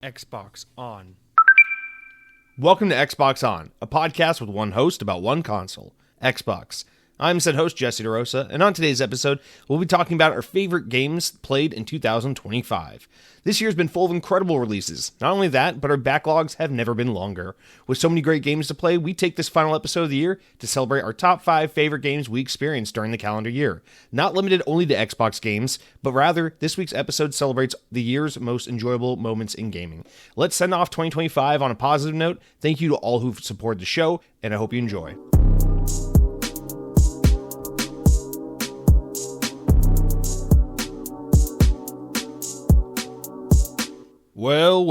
Xbox On. Welcome to Xbox On, a podcast with one host about one console, Xbox. I'm said host Jesse DeRosa, and on today's episode, we'll be talking about our favorite games played in 2025. This year's been full of incredible releases. Not only that, but our backlogs have never been longer. With so many great games to play, we take this final episode of the year to celebrate our top 5 favorite games we experienced during the calendar year. Not limited only to Xbox games, but rather, this week's episode celebrates the year's most enjoyable moments in gaming. Let's send off 2025 on a positive note. Thank you to all who've supported the show, and I hope you enjoy. Well,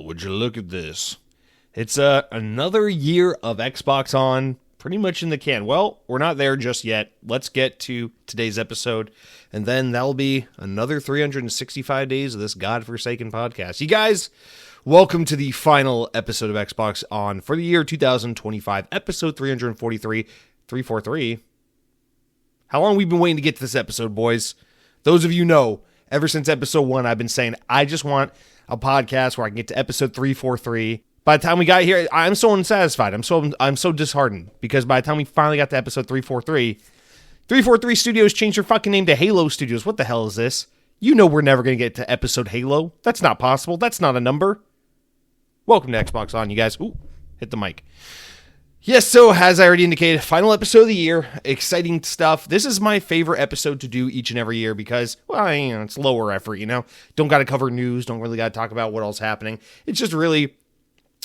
would you look at this? It's another year of Xbox On, pretty much in the can. Well, we're not there just yet. Let's get to today's episode, and then that'll be another 365 days of this godforsaken podcast. You guys, welcome to the final episode of Xbox On for the year 2025, episode 343. How long have we been waiting to get to this episode, boys? Those of you know, ever since episode 1, I've been saying, I just want a podcast where I can get to episode 343. By the time we got here, I'm so unsatisfied. I'm so disheartened because by the time we finally got to episode 343, 343 Studios changed their fucking name to Halo Studios. What the hell is this? You know we're never going to get to episode Halo. That's not possible. That's not a number. Welcome to Xbox On, you guys. Ooh, hit the mic. Yes, so as I already indicated, final episode of the year, exciting stuff. This is my favorite episode to do each and every year because, well, it's lower effort, Don't got to cover news, don't really got to talk about what else happening. It's just really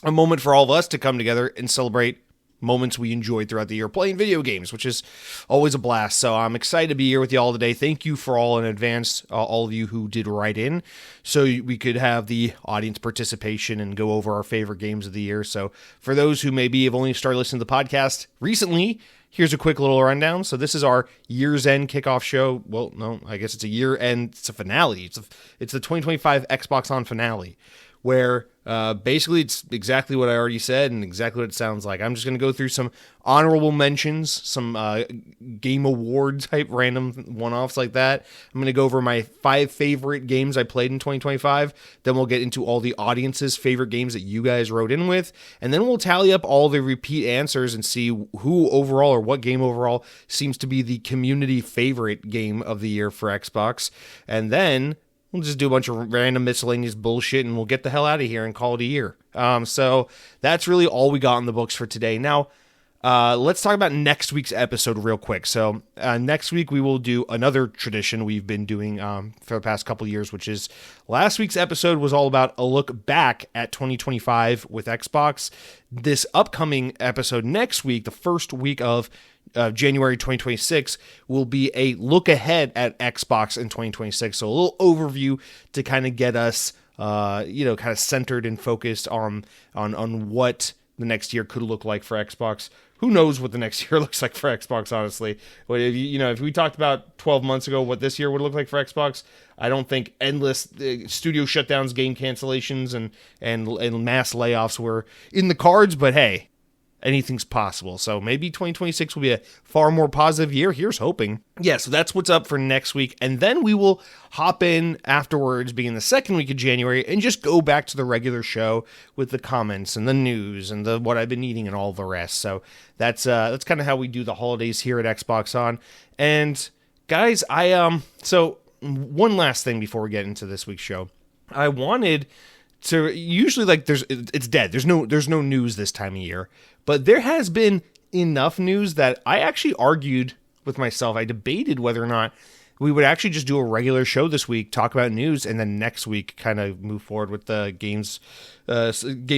a moment for all of us to come together and celebrate moments we enjoyed throughout the year playing video games, which is always a blast. So I'm excited to be here with you all today. Thank you for all in advance, all of you who did write in, so we could have the audience participation and go over our favorite games of the year. So for those who maybe have only started listening to the podcast recently, here's a quick little rundown. So this is our year's end kickoff show. Well, no, I guess it's a year end. It's a finale. It's the 2025 Xbox On finale, where basically it's exactly what I already said and exactly what it sounds like. I'm just going to go through some honorable mentions, some game award type random one-offs like that. I'm going to go over my 5 favorite games I played in 2025. Then we'll get into all the audience's favorite games that you guys wrote in with. And then we'll tally up all the repeat answers and see who overall or what game overall seems to be the community favorite game of the year for Xbox. And then we'll just do a bunch of random miscellaneous bullshit and we'll get the hell out of here and call it a year. So that's really all we got in the books for today. Now, let's talk about next week's episode real quick. So next week we will do another tradition we've been doing for the past couple of years, which is last week's episode was all about a look back at 2025 with Xbox. This upcoming episode next week, the first week of January 2026, will be a look ahead at Xbox in 2026. So a little overview to kind of get us, kind of centered and focused on what the next year could look like for Xbox. Who knows what the next year looks like for Xbox, honestly. But if we talked about 12 months ago what this year would look like for Xbox, I don't think endless studio shutdowns, game cancellations, and mass layoffs were in the cards. But hey, anything's possible. So maybe 2026 will be a far more positive year. Here's hoping. Yeah, so that's what's up for next week. And then we will hop in afterwards, being the second week of January, and just go back to the regular show with the comments and the news and the what I've been eating and all the rest. So that's kind of how we do the holidays here at Xbox On. And guys, so one last thing before we get into this week's show. I wanted to, usually it's dead. There's no news this time of year. But there has been enough news that I actually argued with myself. I debated whether or not we would actually just do a regular show this week, talk about news, and then next week kind of move forward with the game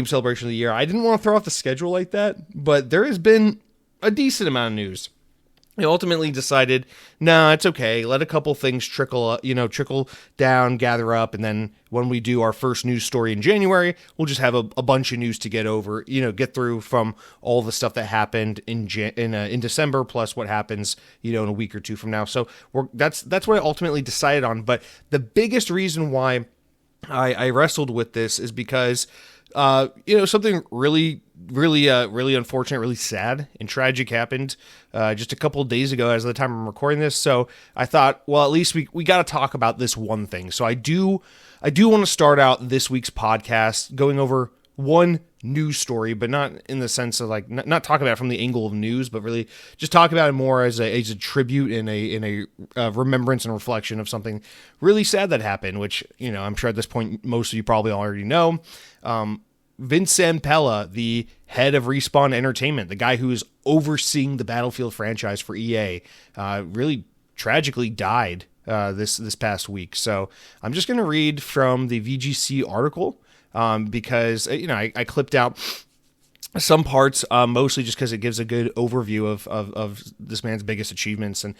celebration of the year. I didn't want to throw off the schedule like that, but there has been a decent amount of news. I ultimately decided, no, it's okay. Let a couple things trickle down, gather up, and then when we do our first news story in January, we'll just have a bunch of news to get through from all the stuff that happened in December, plus what happens, in a week or two from now. So that's what I ultimately decided on. But the biggest reason why I wrestled with this is because something really unfortunate, really sad and tragic happened just a couple of days ago as of the time I'm recording this. So I thought, well, at least we got to talk about this one thing. So I do I do want to start out this week's podcast going over one news story, but not in the sense of like not talk about it from the angle of news, but really just talk about it more as a tribute and a remembrance and reflection of something really sad that happened, which, you know, I'm sure at this point most of you probably already know. Vince Zampella, the head of Respawn Entertainment, the guy who is overseeing the Battlefield franchise for EA, really tragically died this past week. So I'm just going to read from the VGC article because, you know, I clipped out some parts, mostly just because it gives a good overview of this man's biggest achievements and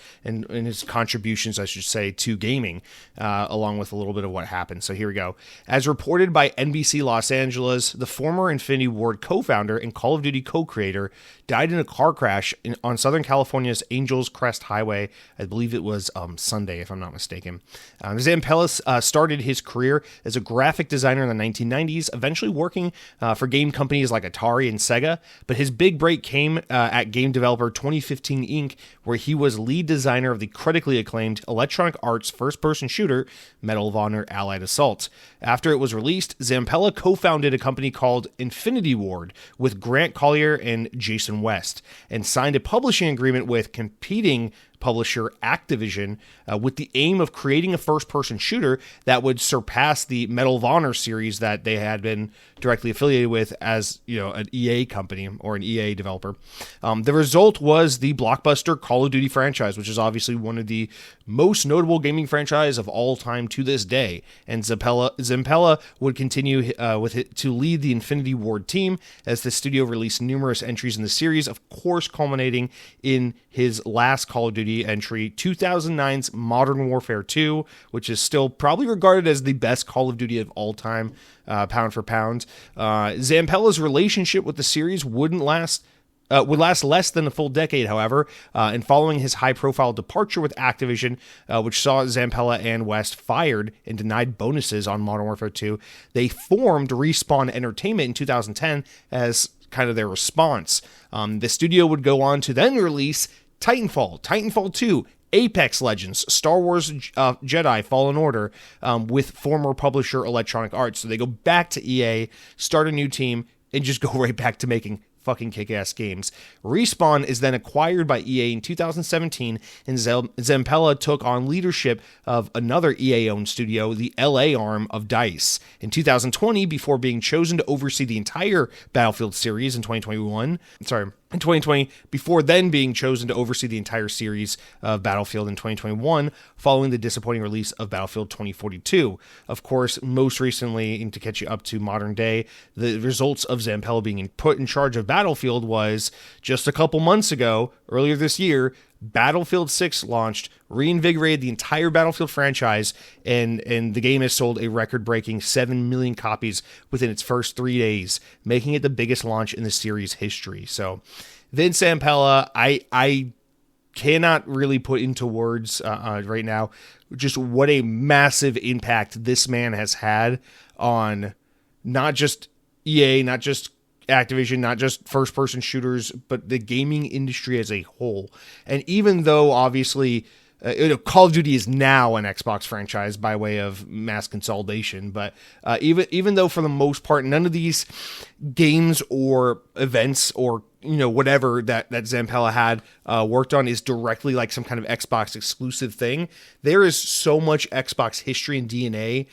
his contributions, I should say, to gaming, along with a little bit of what happened. So here we go. As reported by NBC Los Angeles, the former Infinity Ward co-founder and Call of Duty co-creator died in a car crash on Southern California's Angels Crest Highway. I believe it was Sunday, if I'm not mistaken. Zampella started his career as a graphic designer in the 1990s, eventually working for game companies like Atari and Sega, but his big break came at game developer 2015 Inc., where he was lead designer of the critically acclaimed Electronic Arts first-person shooter Medal of Honor Allied Assault. After it was released, Zampella co-founded a company called Infinity Ward with Grant Collier and Jason West, and signed a publishing agreement with competing publisher Activision with the aim of creating a first-person shooter that would surpass the Medal of Honor series that they had been directly affiliated with as, you know, an EA company or an EA developer. The result was the blockbuster Call of Duty franchise, which is obviously one of the most notable gaming franchise of all time to this day. And Zampella would continue with it to lead the Infinity Ward team as the studio released numerous entries in the series, of course culminating in his last Call of Duty entry, 2009's Modern Warfare 2, which is still probably regarded as the best Call of Duty of all time, pound for pound. Zampella's relationship with the series would last less than a full decade, however, and following his high-profile departure with Activision, which saw Zampella and West fired and denied bonuses on Modern Warfare 2, they formed Respawn Entertainment in 2010 as kind of their response. The studio would go on to then release Titanfall, Titanfall 2, Apex Legends, Star Wars Jedi Fallen Order, with former publisher Electronic Arts. So they go back to EA, start a new team, and just go right back to making fucking kick-ass games. Respawn is then acquired by EA in 2017, and Zampella took on leadership of another EA-owned studio, the LA arm of DICE, in 2020 before being chosen to oversee the entire Battlefield series in 2020, before then being chosen to oversee the entire series of Battlefield in 2021, following the disappointing release of Battlefield 2042. Of course, most recently, and to catch you up to modern day, the results of Zampella being put in charge of Battlefield was just a couple months ago, earlier this year, Battlefield 6 launched, reinvigorated the entire Battlefield franchise, and the game has sold a record-breaking 7 million copies within its first 3 days, making it the biggest launch in the series' history. So, Vince Zampella, I cannot really put into words right now just what a massive impact this man has had on not just EA, not just Activision, not just first-person shooters, but the gaming industry as a whole. And even though, obviously, Call of Duty is now an Xbox franchise by way of mass consolidation, but even though for the most part, none of these games or events or whatever that Zampella had worked on is directly like some kind of Xbox exclusive thing, there is so much Xbox history and DNA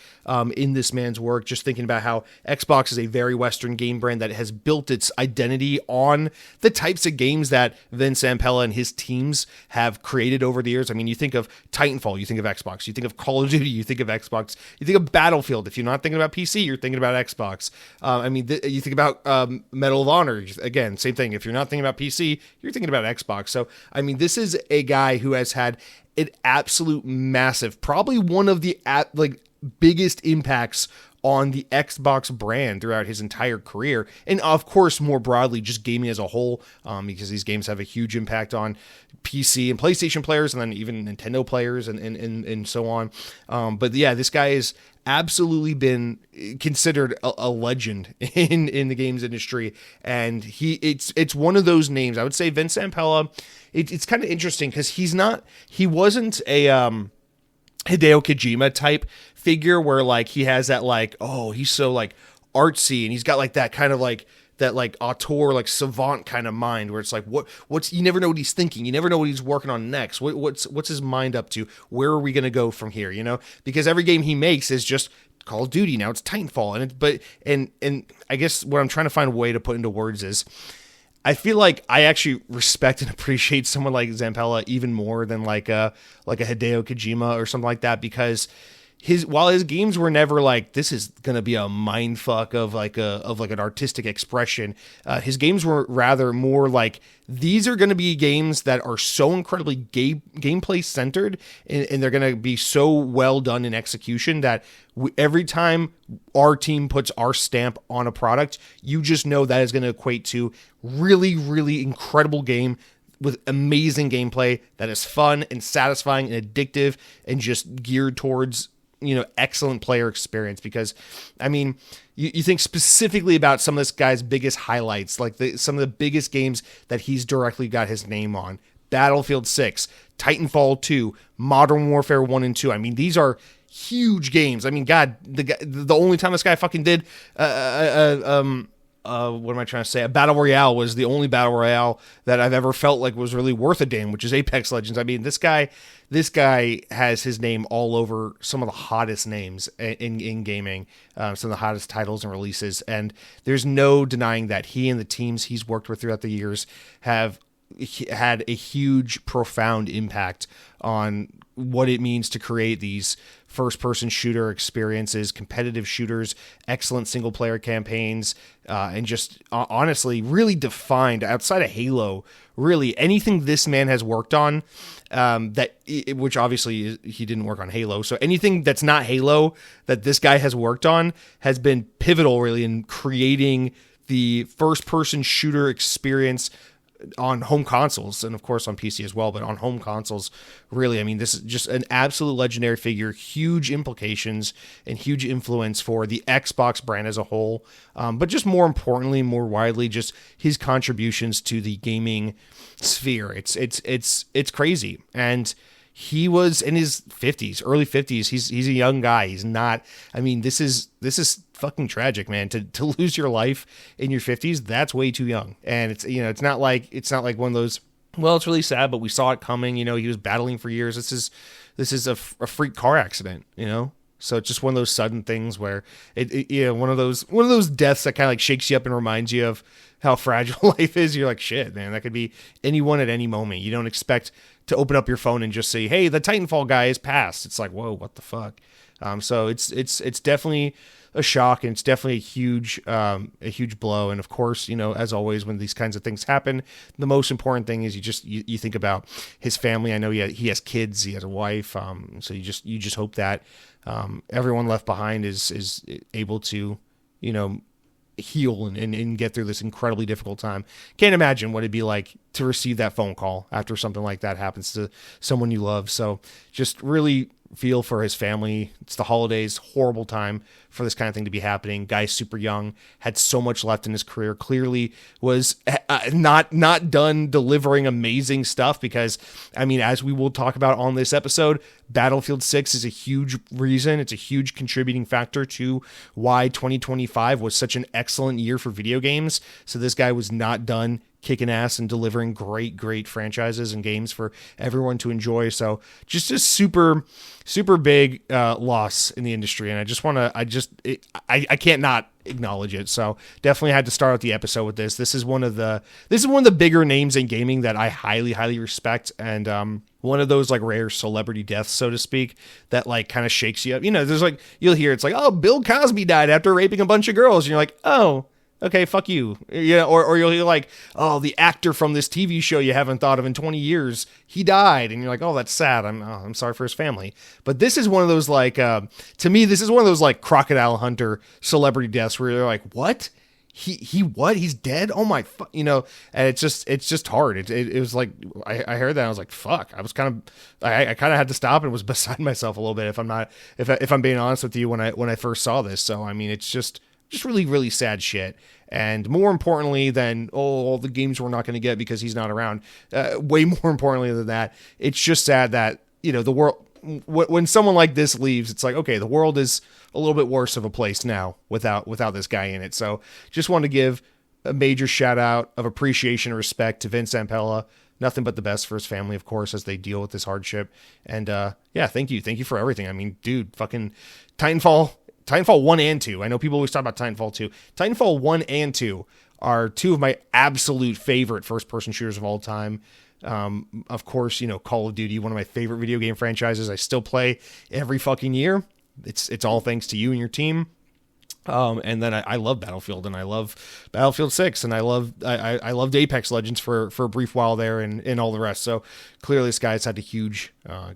in this man's work. Just thinking about how Xbox is a very Western game brand that has built its identity on the types of games that Vince Zampella and his teams have created over the years. I mean, you think of Titanfall, you think of Xbox. You think of Call of Duty, you think of Xbox. You think of Battlefield. If you're not thinking about PC, you're thinking about Xbox. You think about Medal of Honor. Again, same thing. If you're not thinking about PC, you're thinking about Xbox. So, I mean, this is a guy who has had an absolute massive, probably one of the biggest impacts on the Xbox brand throughout his entire career. And of course, more broadly, just gaming as a whole, because these games have a huge impact on PC and PlayStation players, and then even Nintendo players and so on. But yeah, this guy has absolutely been considered a legend in the games industry. And it's one of those names. I would say Vince Zampella, it's kind of interesting because he wasn't a Hideo Kojima type figure where like he has that like, oh, he's so like artsy and he's got like that kind of like that like auteur, like savant kind of mind where it's like what's you never know what he's thinking, you never know what he's working on next, what's his mind up to, where are we gonna go from here, you know, because every game he makes is just Call of Duty, now it's Titanfall, and I guess what I'm trying to find a way to put into words is I feel like I actually respect and appreciate someone like Zampella even more than like a Hideo Kojima or something like that, because while his games were never like this is gonna be a mind fuck of like an artistic expression, his games were rather more like these are gonna be games that are so incredibly gameplay centered, and they're gonna be so well done in execution that every time our team puts our stamp on a product, you just know that is gonna equate to really, really incredible game with amazing gameplay that is fun and satisfying and addictive and just geared towards, you know, excellent player experience. Because I mean, you think specifically about some of this guy's biggest highlights, like some of the biggest games that he's directly got his name on: Battlefield 6, Titanfall 2, Modern Warfare 1 and 2. I mean, these are huge games. I mean, God, the only time this guy fucking did what am I trying to say? A battle royale was the only battle royale that I've ever felt like was really worth a damn, which is Apex Legends. I mean, this guy has his name all over some of the hottest names in gaming, some of the hottest titles and releases. And there's no denying that he and the teams he's worked with throughout the years have had a huge, profound impact on what it means to create these first-person shooter experiences, competitive shooters, excellent single-player campaigns, and just honestly really defined, outside of Halo, really anything this man has worked on, which obviously he didn't work on Halo, so anything that's not Halo that this guy has worked on has been pivotal really in creating the first-person shooter experience on home consoles, and of course on PC as well, but on home consoles, really. I mean, this is just an absolute legendary figure, huge implications and huge influence for the Xbox brand as a whole, but just more importantly, more widely, just his contributions to the gaming sphere. It's crazy. And he was in his 50s, early 50s. He's a young guy. He's not, I mean, this is fucking tragic, man. To lose your life in your 50s, that's way too young. And it's, you know, it's not like one of those, well, it's really sad, but we saw it coming. You know, he was battling for years. This is a freak car accident, you know? So it's just one of those sudden things where one of those deaths that kind of like shakes you up and reminds you of how fragile life is. You're like, shit, man, that could be anyone at any moment. You don't expect to open up your phone and just say, hey, the Titanfall guy is passed. It's like, whoa, what the fuck? So it's definitely a shock, and it's definitely a huge blow. And of course, you know, as always, when these kinds of things happen, the most important thing is you think about his family. I know he has kids, he has a wife. So you just hope that everyone left behind is able to, you know, heal and get through this incredibly difficult time. Can't imagine what it'd be like to receive that phone call after something like that happens to someone you love. So just really feel for his family. It's the holidays, horrible time for this kind of thing to be happening. Guy's super young, had so much left in his career, clearly was not done delivering amazing stuff, because I mean, as we will talk about on this episode, Battlefield 6 is a huge reason. It's a huge contributing factor to why 2025 was such an excellent year for video games. So this guy was not done kicking ass and delivering great franchises and games for everyone to enjoy. So just a super big loss in the industry, and I can't not acknowledge it. So definitely had to start out the episode with this. This is one of the bigger names in gaming that I highly respect, and one of those like rare celebrity deaths, so to speak, that like kind of shakes you up. You know, there's like, you'll hear it's like, oh, Bill Cosby died after raping a bunch of girls, and you're like, oh, okay, fuck you. Yeah, or you'll hear like, oh, the actor from this TV show you haven't thought of in 20 years, he died, and you're like, oh, that's sad. I'm sorry for his family. But this is one of those like, to me, this is one of those like Crocodile Hunter celebrity deaths where you're like, what? He's dead? Oh my, you know, and it's just hard. It was like, I heard that, and I was like, fuck. I was kind of had to stop and was beside myself a little bit, if I'm being honest with you, when I first saw this. So, I mean, it's just really sad shit. And more importantly than, all the games we're not going to get because he's not around, way more importantly than that, it's just sad that, you know, the world, when someone like this leaves, it's like, okay, the world is a little bit worse of a place now without this guy in it. So just want to give a major shout out of appreciation and respect to Vince Zampella. Nothing but the best for his family, of course, as they deal with this hardship. And yeah, thank you for everything. I mean, dude, fucking Titanfall 1 and 2. I know people always talk about Titanfall 2. Titanfall 1 and 2 are two of my absolute favorite first-person shooters of all time. Of course, Call of Duty, one of my favorite video game franchises. I still play every fucking year. It's all thanks to you and your team. And then I love Battlefield, and I love Battlefield 6, and I loved Apex Legends for a brief while there, and all the rest. So clearly this guy's had a huge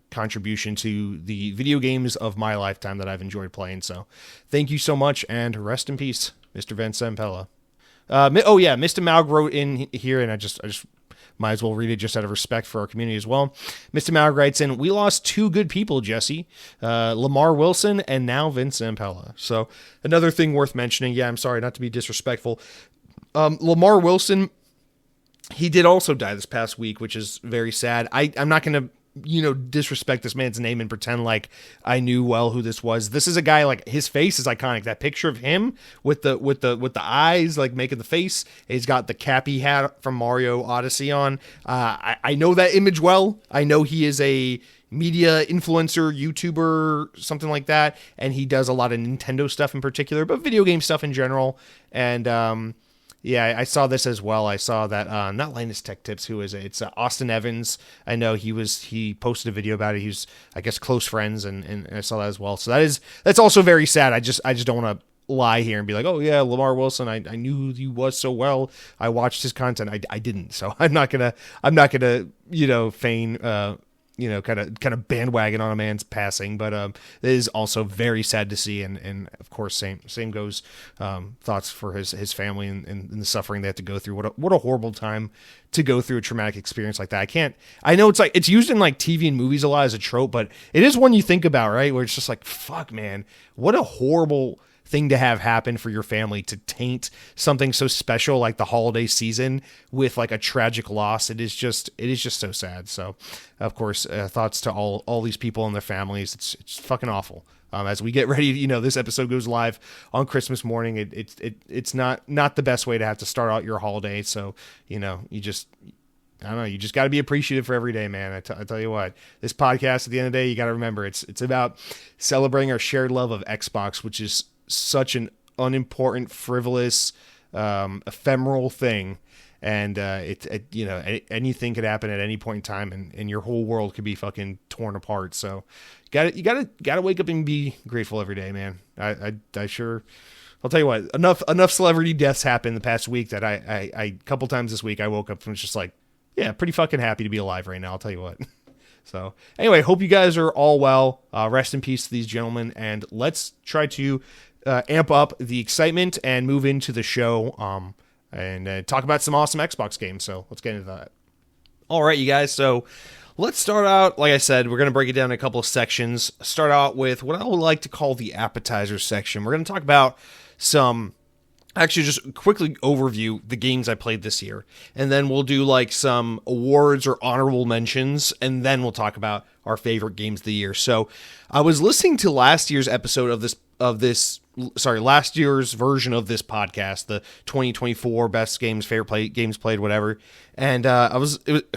contribution to the video games of my lifetime that I've enjoyed playing. So thank you so much, and rest in peace, Mr. Vince Zampella. Mr. Maug wrote in here, and I just might as well read it just out of respect for our community as well. Mr. Maug writes in, we lost two good people, Jesse. Lamar Wilson and now Vince Zampella. So another thing worth mentioning. Yeah, I'm sorry not to be disrespectful. Lamar Wilson, he did also die this past week, which is very sad. I'm not going to disrespect this man's name and pretend like I knew well who this was. This is a guy, like, his face is iconic. That picture of him with the eyes, like, making the face. He's got the cappy hat from Mario Odyssey on. I know that image well. I know he is a media influencer, YouTuber, something like that, and he does a lot of Nintendo stuff in particular, but video game stuff in general. And yeah, I saw this as well. I saw that, not Linus Tech Tips, who is it? It's Austin Evans. I know he posted a video about it. He's, I guess, close friends, and I saw that as well. So that's also very sad. I just don't want to lie here and be like, oh yeah, Lamar Wilson, I knew who he was so well. I watched his content. I didn't. So I'm not gonna, feign, kind of bandwagon on a man's passing, but it is also very sad to see, and of course, same goes. Thoughts for his family and the suffering they have to go through. What a horrible time to go through a traumatic experience like that. I know it's used in like TV and movies a lot as a trope, but it is one you think about, right? Where it's just like, fuck, man, what a horrible thing to have happen for your family, to taint something so special like the holiday season with like a tragic loss. It is just so sad. So of course, thoughts to all these people and their families. It's fucking awful. As we get ready, this episode goes live on Christmas morning. It's not the best way to have to start out your holiday. So, you just got to be appreciative for every day, man. I tell you what, this podcast, at the end of the day, you got to remember it's about celebrating our shared love of Xbox, which is such an unimportant, frivolous, ephemeral thing. And anything could happen at any point in time, and your whole world could be fucking torn apart. So you gotta wake up and be grateful every day, man. I sure, I'll tell you what, enough celebrity deaths happened the past week that I a couple times this week I woke up and was just like, yeah, pretty fucking happy to be alive right now. I'll tell you what. So anyway, hope you guys are all well. Rest in peace to these gentlemen, and let's try to amp up the excitement and move into the show and talk about some awesome Xbox games. So let's get into that. All right, you guys. So let's start out, like I said, we're going to break it down in a couple of sections. Start out with what I would like to call the appetizer section. We're going to talk about actually just quickly overview the games I played this year. And then we'll do like some awards or honorable mentions. And then we'll talk about our favorite games of the year. So I was listening to last year's episode last year's version of this podcast, the 2024 best games, games played, whatever. And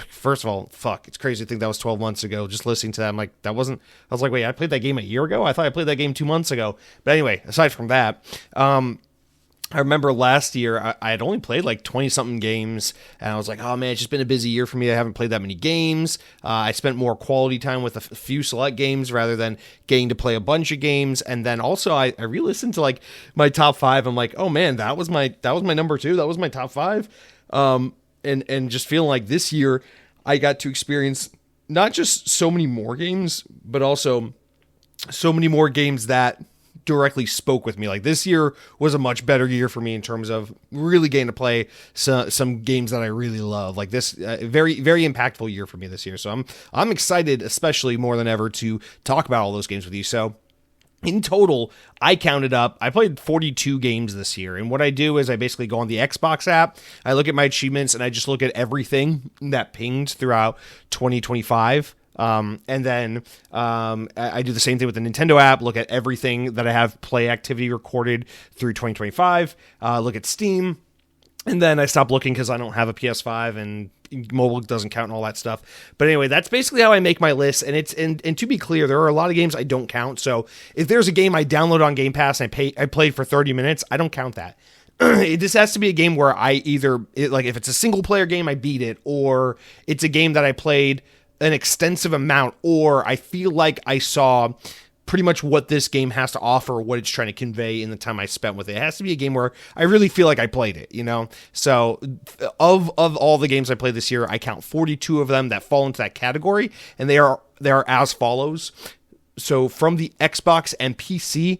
first of all, fuck, it's crazy to think that was 12 months ago. Just listening to that, I'm like, I was like, wait, I played that game a year ago? I thought I played that game 2 months ago. But anyway, aside from that, I remember last year I had only played like 20-something games, and I was like, oh man, it's just been a busy year for me. I haven't played that many games. I spent more quality time with a few select games rather than getting to play a bunch of games. And then also I re-listened to like my top 5. I'm like, oh man, that was my number 2. That was my top 5. And just feeling like this year I got to experience not just so many more games, but also so many more games that directly spoke with me. Like, this year was a much better year for me in terms of really getting to play some games that I really love. Like this, very, very impactful year for me this year. So I'm excited, especially more than ever, to talk about all those games with you. So in total, I counted up, I played 42 games this year. And what I do is I basically go on the Xbox app, I look at my achievements, and I just look at everything that pinged throughout 2025. And then I do the same thing with the Nintendo app, look at everything that I have play activity recorded through 2025, look at Steam, and then I stop looking because I don't have a PS5 and mobile doesn't count and all that stuff. But anyway, that's basically how I make my list. And and to be clear, there are a lot of games I don't count. So if there's a game I download on Game Pass and I played for 30 minutes, I don't count that. This has to be a game where I like if it's a single player game, I beat it, or it's a game that I played an extensive amount, or I feel like I saw pretty much what this game has to offer, what it's trying to convey in the time I spent with it. It has to be a game where I really feel like I played it, you know? So of all the games I played this year, I count 42 of them that fall into that category, and they are as follows. So from the Xbox and PC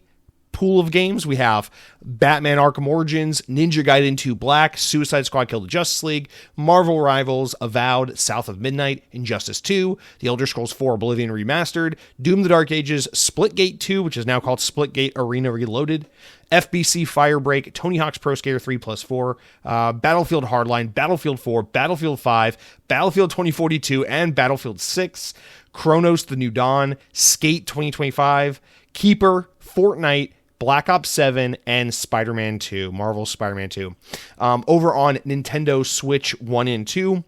pool of games, we have Batman Arkham Origins, Ninja Gaiden 2 Black, Suicide Squad Kill the Justice League, Marvel Rivals, Avowed, South of Midnight, Injustice 2, The Elder Scrolls 4 Oblivion Remastered, Doom the Dark Ages, Splitgate 2, which is now called Splitgate Arena Reloaded, FBC Firebreak, Tony Hawk's Pro Skater 3+4, Battlefield Hardline, Battlefield 4, Battlefield 5, Battlefield 2042, and Battlefield 6, Chronos The New Dawn, Skate 2025, Keeper, Fortnite, Black Ops 7, and Spider-Man 2, Marvel's Spider-Man 2. Over on Nintendo Switch 1 and 2,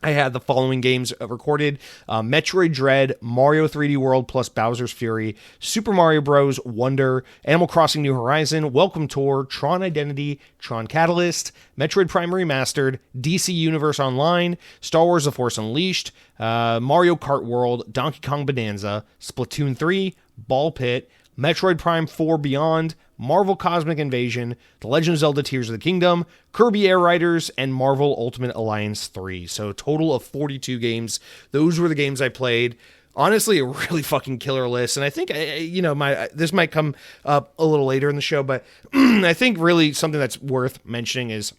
I had the following games recorded: Metroid Dread, Mario 3D World plus Bowser's Fury, Super Mario Bros. Wonder, Animal Crossing New Horizon, Welcome Tour, Tron Identity, Tron Catalyst, Metroid Prime Remastered, DC Universe Online, Star Wars The Force Unleashed, Mario Kart World, Donkey Kong Bonanza, Splatoon 3, Ball Pit, Metroid Prime 4 Beyond, Marvel Cosmic Invasion, The Legend of Zelda Tears of the Kingdom, Kirby Air Riders, and Marvel Ultimate Alliance 3. So a total of 42 games. Those were the games I played. Honestly, a really fucking killer list. And I think, this might come up a little later in the show, but I think really something that's worth mentioning is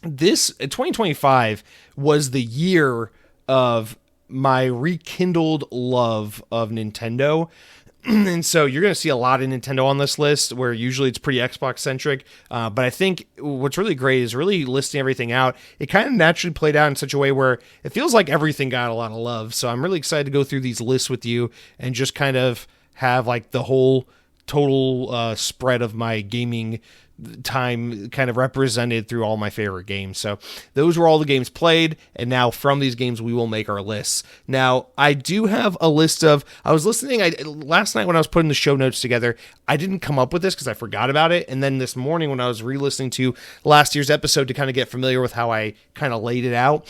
this 2025 was the year of my rekindled love of Nintendo. And so you're going to see a lot of Nintendo on this list, where usually it's pretty Xbox centric. But I think what's really great is really listing everything out. It kind of naturally played out in such a way where it feels like everything got a lot of love. So I'm really excited to go through these lists with you and just kind of have like the whole total spread of my gaming time kind of represented through all my favorite games. So those were all the games played, and now from these games we will make our lists. Now I do have a list of, I was listening last night when I was putting the show notes together, I didn't come up with this because I forgot about it, and then this morning when I was re-listening to last year's episode to kind of get familiar with how I kind of laid it out,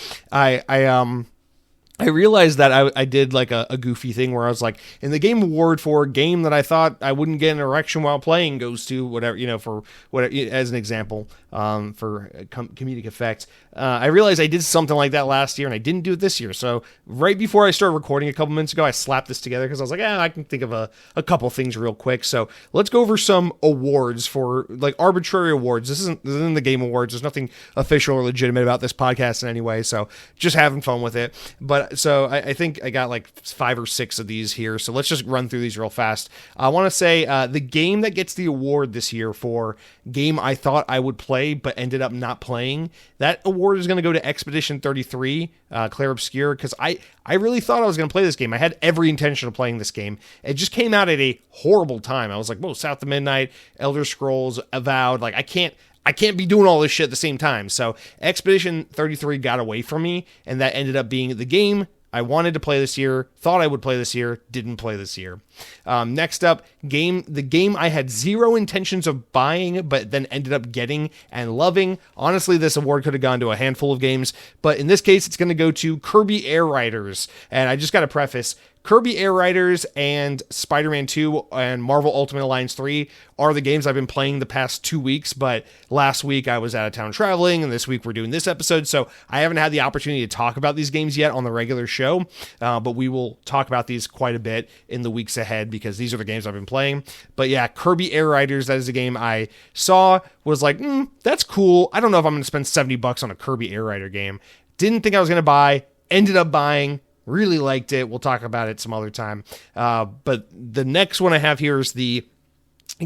I realized that I did like a goofy thing where I was like, in the game award for a game that I thought I wouldn't get an erection while playing goes to whatever, for whatever, as an example, for comedic effect. I realized I did something like that last year and I didn't do it this year. So right before I started recording a couple minutes ago, I slapped this together because I was like, I can think of a couple things real quick. So let's go over some awards for like arbitrary awards. This isn't the game awards. There's nothing official or legitimate about this podcast in any way. So just having fun with it. But so I think I got like 5 or 6 of these here. So let's just run through these real fast. I want to say the game that gets the award this year for game I thought I would play but ended up not playing, that award is going to go to Expedition 33, Claire Obscure, because I really thought I was going to play this game. I had every intention of playing this game. It just came out at a horrible time. I was like, whoa, South of Midnight, Elder Scrolls, Avowed, like I can't be doing all this shit at the same time. So Expedition 33 got away from me, and that ended up being the game I wanted to play this year, thought I would play this year, didn't play this year. Next up, the game I had zero intentions of buying, but then ended up getting and loving. Honestly, this award could have gone to a handful of games, but in this case, it's going to go to Kirby Air Riders. And I just got to preface, Kirby Air Riders and Spider-Man 2 and Marvel Ultimate Alliance 3 are the games I've been playing the past 2 weeks, but last week I was out of town traveling, and this week we're doing this episode, so I haven't had the opportunity to talk about these games yet on the regular show, but we will talk about these quite a bit in the weeks ahead, because these are the games I've been playing. But yeah, Kirby Air Riders, that is a game I saw, was like, that's cool. I don't know if I'm going to spend $70 on a Kirby Air Rider game. Didn't think I was going to buy, ended up buying. Really liked it. We'll talk about it some other time. But the next one I have here is the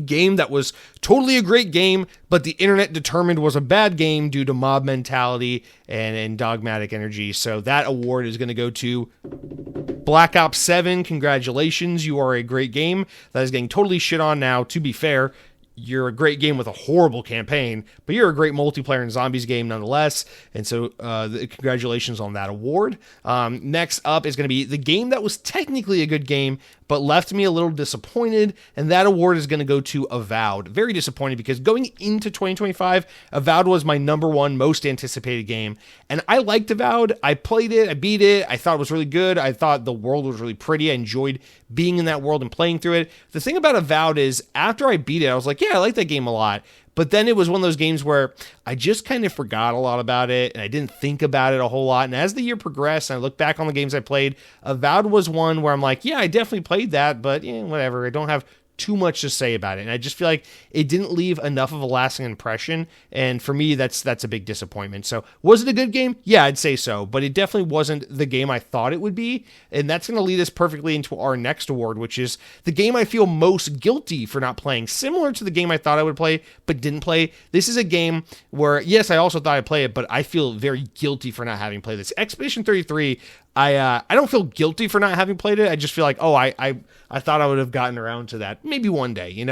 game that was totally a great game, but the internet determined was a bad game due to mob mentality and dogmatic energy. So that award is going to go to Black Ops 7, congratulations. You are a great game that is getting totally shit on now. To be fair, you're a great game with a horrible campaign, but you're a great multiplayer and zombies game nonetheless. And so congratulations on that award. Next up is going to be the game that was technically a good game, but left me a little disappointed. And that award is going to go to Avowed. Very disappointed because going into 2025, Avowed was my number one most anticipated game. And I liked Avowed. I played it. I beat it. I thought it was really good. I thought the world was really pretty. I enjoyed being in that world and playing through it. The thing about Avowed is after I beat it, I was like, yeah, I like that game a lot. But then it was one of those games where I just kind of forgot a lot about it and I didn't think about it a whole lot. And as the year progressed and I look back on the games I played, Avowed was one where I'm like, yeah, I definitely played that, but whatever. I don't have too much to say about it. And I just feel like it didn't leave enough of a lasting impression. And for me, that's a big disappointment. So was it a good game? Yeah, I'd say so, but it definitely wasn't the game I thought it would be. And that's going to lead us perfectly into our next award, which is the game I feel most guilty for not playing, similar to the game I thought I would play, but didn't play. This is a game where, yes, I also thought I'd play it, but I feel very guilty for not having played this. Expedition 33, I don't feel guilty for not having played it. I just feel like, I thought I would have gotten around to that maybe one day,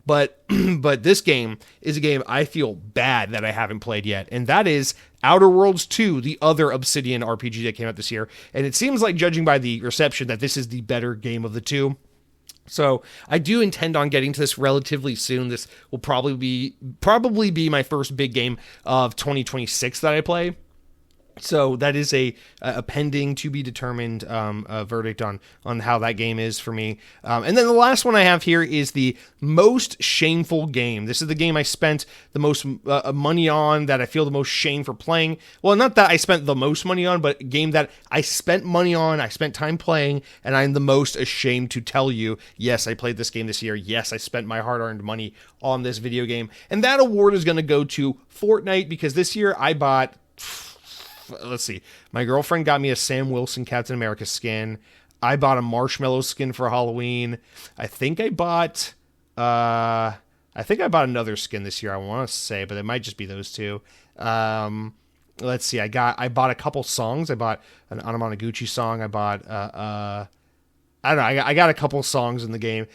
but but this game is a game I feel bad that I haven't played yet. And that is Outer Worlds 2, the other Obsidian RPG that came out this year. And it seems like, judging by the reception, that this is the better game of the two. So I do intend on getting to this relatively soon. This will probably be my first big game of 2026 that I play. So that is a pending to be determined verdict on how that game is for me. And then the last one I have here is the most shameful game. This is the game I spent the most money on, that I feel the most shame for playing. Well, not that I spent the most money on, but a game that I spent money on, I spent time playing, and I'm the most ashamed to tell you, yes, I played this game this year. Yes, I spent my hard-earned money on this video game. And that award is going to go to Fortnite, because this year I bought... Let's see. My girlfriend got me a Sam Wilson Captain America skin. I bought a Marshmallow skin for Halloween. I think I bought another skin this year, I want to say, but it might just be those two. Let's see. I bought a couple songs. I bought an Anamanaguchi song. I bought I don't know. I got a couple songs in the game.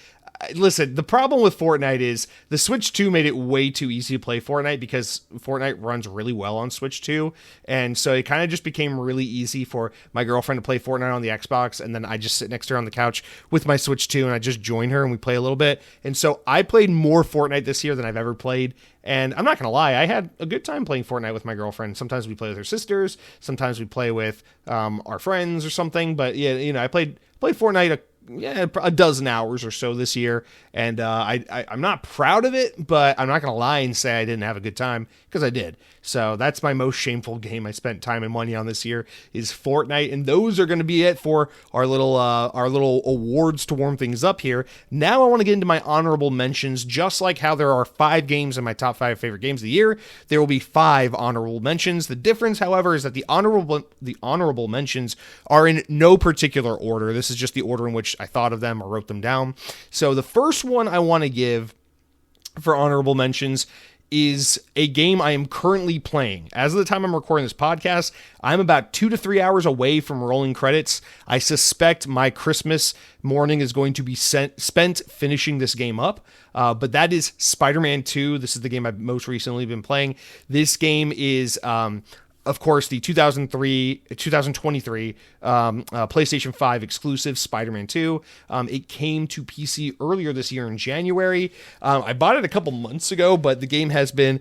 Listen, the problem with Fortnite is the Switch 2 made it way too easy to play Fortnite, because Fortnite runs really well on Switch 2. And so it kind of just became really easy for my girlfriend to play Fortnite on the Xbox. And then I just sit next to her on the couch with my Switch 2 and I just join her and we play a little bit. And so I played more Fortnite this year than I've ever played. And I'm not going to lie, I had a good time playing Fortnite with my girlfriend. Sometimes we play with her sisters. Sometimes we play with our friends or something. But yeah, I played Fortnite a dozen hours or so this year, and I'm not proud of it, but I'm not gonna lie and say I didn't have a good time, because I did. So that's my most shameful game I spent time and money on this year, is Fortnite, and those are going to be it for our little awards to warm things up here. Now I want to get into my honorable mentions. Just like how there are 5 games in my top 5 favorite games of the year, there will be 5 honorable mentions. The difference, however, is that the honorable mentions are in no particular order. This is just the order in which I thought of them or wrote them down. So the first one I want to give for honorable mentions is a game I am currently playing. As of the time I'm recording this podcast, I'm about 2 to 3 hours away from rolling credits. I suspect my Christmas morning is going to be spent finishing this game up. But that is Spider-Man 2. This is the game I've most recently been playing. This game is... of course, the 2023 PlayStation 5 exclusive Spider-Man 2. It came to PC earlier this year in January. I bought it a couple months ago, but the game has been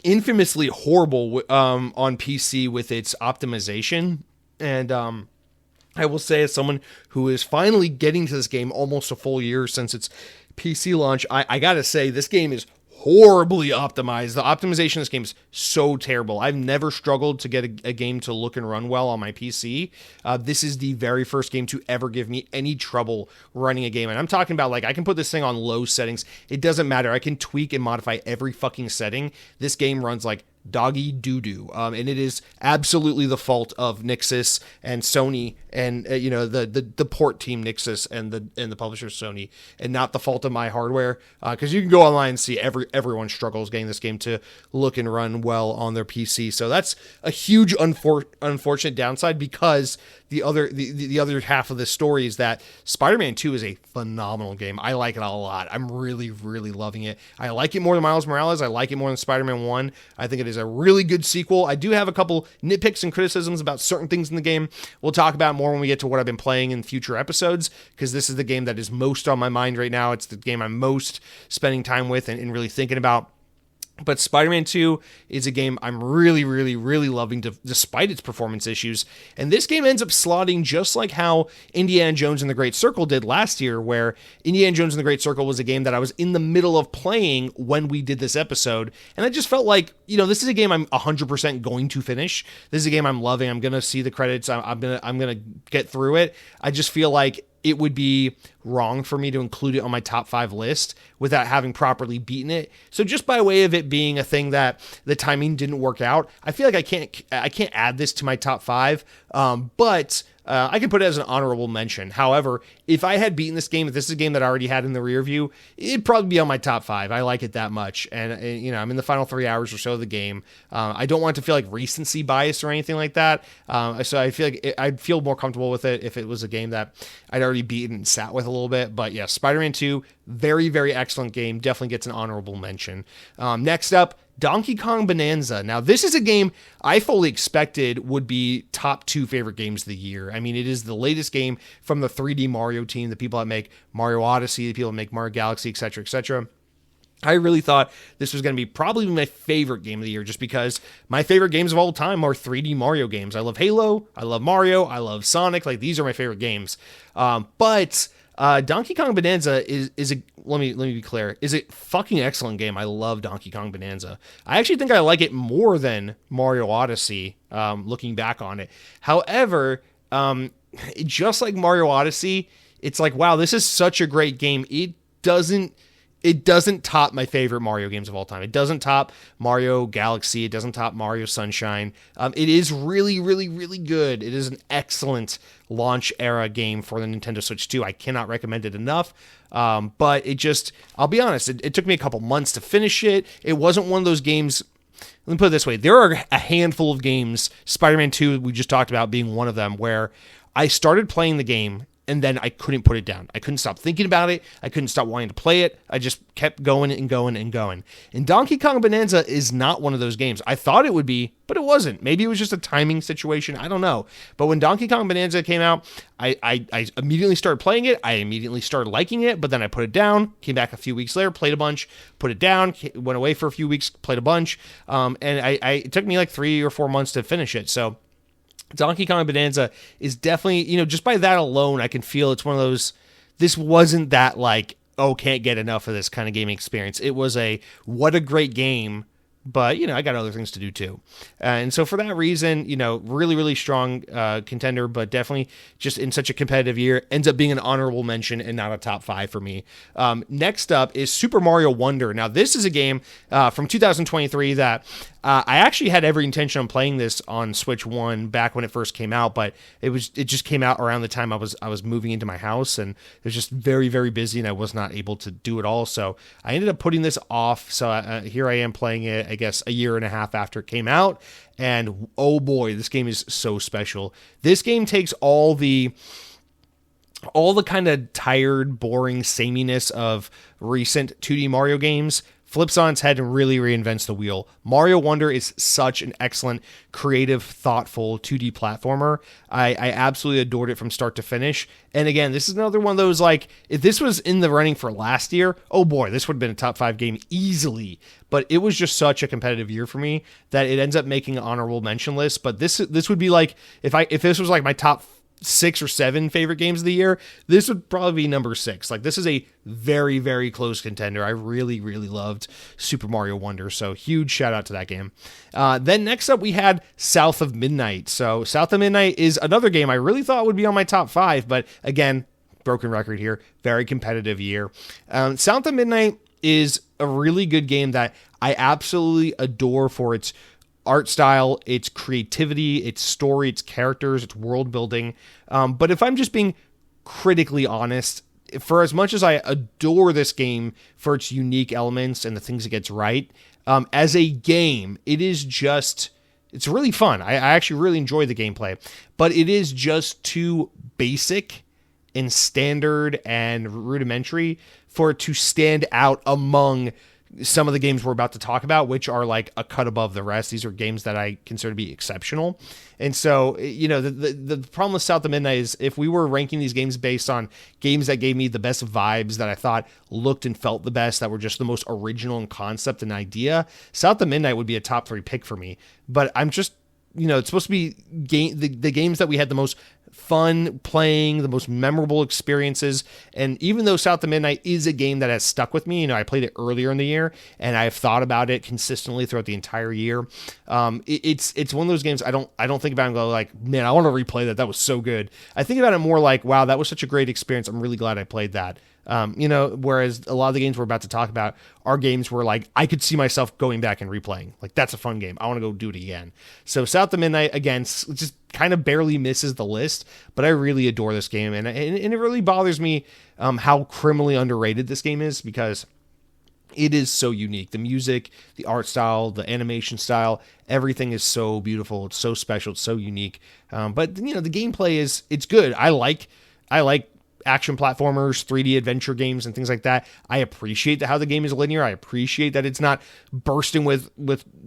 infamously horrible on PC with its optimization. And I will say, as someone who is finally getting to this game almost a full year since its PC launch, I gotta say, this game is horribly optimized. The optimization of this game is so terrible. I've never struggled to get a game to look and run well on my PC. This is the very first game to ever give me any trouble running a game. And I'm talking about, like, I can put this thing on low settings. It doesn't matter. I can tweak and modify every fucking setting. This game runs like doggy doo-doo. And it is absolutely the fault of Nixxes and Sony and, the port team Nixxes and the publisher Sony, and not the fault of my hardware. Because you can go online and see everyone struggles getting this game to look and run well on their PC. So that's a huge unfortunate downside, because the other half of the story is that Spider-Man 2 is a phenomenal game. I like it a lot. I'm really, really loving it. I like it more than Miles Morales. I like it more than Spider-Man 1. I think it is a really good sequel. I do have a couple nitpicks and criticisms about certain things in the game. We'll talk about more when we get to what I've been playing in future episodes, because this is the game that is most on my mind right now. It's the game I'm most spending time with and really thinking about. But Spider-Man 2 is a game I'm really, really, really loving, despite its performance issues. And this game ends up slotting just like how Indiana Jones and the Great Circle did last year, where Indiana Jones and the Great Circle was a game that I was in the middle of playing when we did this episode. And I just felt like, this is a game I'm 100% going to finish. This is a game I'm loving. I'm going to see the credits. I'm going to get through it. I just feel like it would be wrong for me to include it on my top 5 list without having properly beaten it. So just by way of it being a thing that the timing didn't work out, I feel like I can't add this to my top 5. But I can put it as an honorable mention. However, if I had beaten this game, if this is a game that I already had in the rear view, it'd probably be on my top 5. I like it that much. And I'm in the final 3 hours or so of the game. I don't want it to feel like recency bias or anything like that. So I feel like I'd feel more comfortable with it if it was a game that I'd already beaten and sat with a little bit. But yeah, Spider-Man 2, very, very excellent game. Definitely gets an honorable mention. Next up, Donkey Kong Bonanza. Now, this is a game I fully expected would be top 2 favorite games of the year. I mean, it is the latest game from the 3D Mario team, the people that make Mario Odyssey, the people that make Mario Galaxy, etc., etc. I really thought this was going to be probably my favorite game of the year, just because my favorite games of all time are 3D Mario games. I love Halo, I love Mario, I love Sonic. Like, these are my favorite games. But Donkey Kong Bonanza is a, let me be clear, is a fucking excellent game. I love Donkey Kong Bonanza. I actually think I like it more than Mario Odyssey, looking back on it. However, just like Mario Odyssey, it's like, wow, this is such a great game. It doesn't top my favorite Mario games of all time. It doesn't top Mario Galaxy. It doesn't top Mario Sunshine. It is really, really, really good. It is an excellent launch era game for the Nintendo Switch 2. I cannot recommend it enough. But I'll be honest, it took me a couple months to finish it. It wasn't one of those games. Let me put it this way. There are a handful of games, Spider-Man 2 we just talked about being one of them, where I started playing the game and then I couldn't put it down. I couldn't stop thinking about it. I couldn't stop wanting to play it. I just kept going and going and going. And Donkey Kong Bonanza is not one of those games. I thought it would be, but it wasn't. Maybe it was just a timing situation. I don't know. But when Donkey Kong Bonanza came out, I immediately started playing it. I immediately started liking it, but then I put it down, came back a few weeks later, played a bunch, put it down, went away for a few weeks, played a bunch. And it took me like 3 or 4 months to finish it. So Donkey Kong Bonanza is definitely, just by that alone, I can feel it's one of those, this wasn't that like, oh, can't get enough of this kind of gaming experience. It was what a great game, but, I got other things to do too. And so for that reason, really, really strong contender, but definitely just in such a competitive year, ends up being an honorable mention and not a top 5 for me. Next up is Super Mario Wonder. Now, this is a game from 2023 that I actually had every intention on playing this on Switch 1 back when it first came out, but it just came out around the time I was moving into my house, and it was just very, very busy, and I was not able to do it all. So I ended up putting this off. So here I am playing it, I guess, a year and a half after it came out, and oh boy, this game is so special. This game takes all the kind of tired, boring sameness of recent 2D Mario games, flips on its head and really reinvents the wheel. Mario Wonder is such an excellent, creative, thoughtful 2D platformer. I absolutely adored it from start to finish. And again, this is another one of those, like, if this was in the running for last year, oh boy, this would have been a top 5 game easily. But it was just such a competitive year for me that it ends up making an honorable mention list. But this would be like, if this was like my top 6 or 7 favorite games of the year, this would probably be number 6. Like, this is a very, very close contender. I really, really loved Super Mario Wonder, so huge shout out to that game. Then next up we had South of Midnight. So South of Midnight is another game I really thought would be on my top 5, but again, broken record here, very competitive year. South of Midnight is a really good game that I absolutely adore for its art style, its creativity, its story, its characters, its world building. But if I'm just being critically honest, for as much as I adore this game for its unique elements and the things it gets right, as a game, it's really fun. I actually really enjoy the gameplay, but it is just too basic and standard and rudimentary for it to stand out among some of the games we're about to talk about, which are like a cut above the rest. These are games that I consider to be exceptional. And so, the problem with South of Midnight is if we were ranking these games based on games that gave me the best vibes, that I thought looked and felt the best, that were just the most original in concept and idea, South of Midnight would be a top 3 pick for me. But I'm just, it's supposed to be the games that we had the most fun playing, the most memorable experiences. And even though South of Midnight is a game that has stuck with me, I played it earlier in the year and I've thought about it consistently throughout the entire year. It's one of those games I don't think about and go like, man, I want to replay that. That was so good. I think about it more like, wow, that was such a great experience. I'm really glad I played that. Whereas a lot of the games we're about to talk about are games where like I could see myself going back and replaying. Like, that's a fun game. I want to go do it again. So South of Midnight, again, just kind of barely misses the list, but I really adore this game. And it really bothers me how criminally underrated this game is, because it is so unique. The music, the art style, the animation style, everything is so beautiful. It's so special. It's so unique. But the gameplay it's good. I like action platformers, 3D adventure games, and things like that. I appreciate how the game is linear. I appreciate that it's not bursting with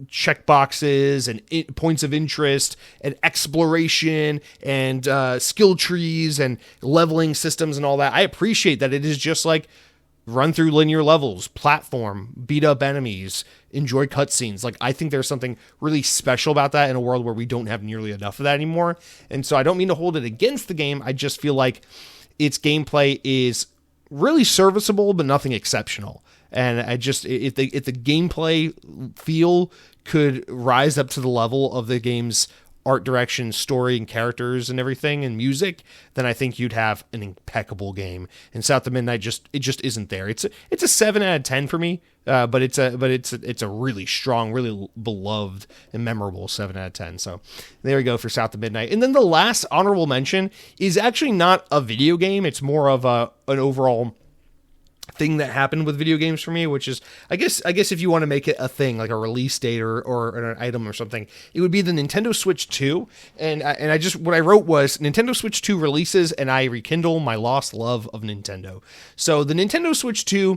checkboxes and points of interest and exploration and skill trees and leveling systems and all that. I appreciate that it is just like run through linear levels, platform, beat up enemies, enjoy cutscenes. Like, I think there's something really special about that in a world where we don't have nearly enough of that anymore. And so I don't mean to hold it against the game. I just feel like its gameplay is really serviceable, but nothing exceptional. And if the gameplay feel could rise up to the level of the game's art direction, story, and characters and everything, and music, then I think you'd have an impeccable game. And South of Midnight just isn't there. It's a 7 out of 10 for me, but it's a really strong, really beloved and memorable 7 out of 10. So there we go for South of Midnight. And then the last honorable mention is actually not a video game. It's more of an overall thing that happened with video games for me, which is, I guess if you want to make it a thing, like a release date or an item or something, it would be the Nintendo Switch 2. And what I wrote was Nintendo Switch 2 releases and I rekindle my lost love of Nintendo. So the Nintendo Switch 2,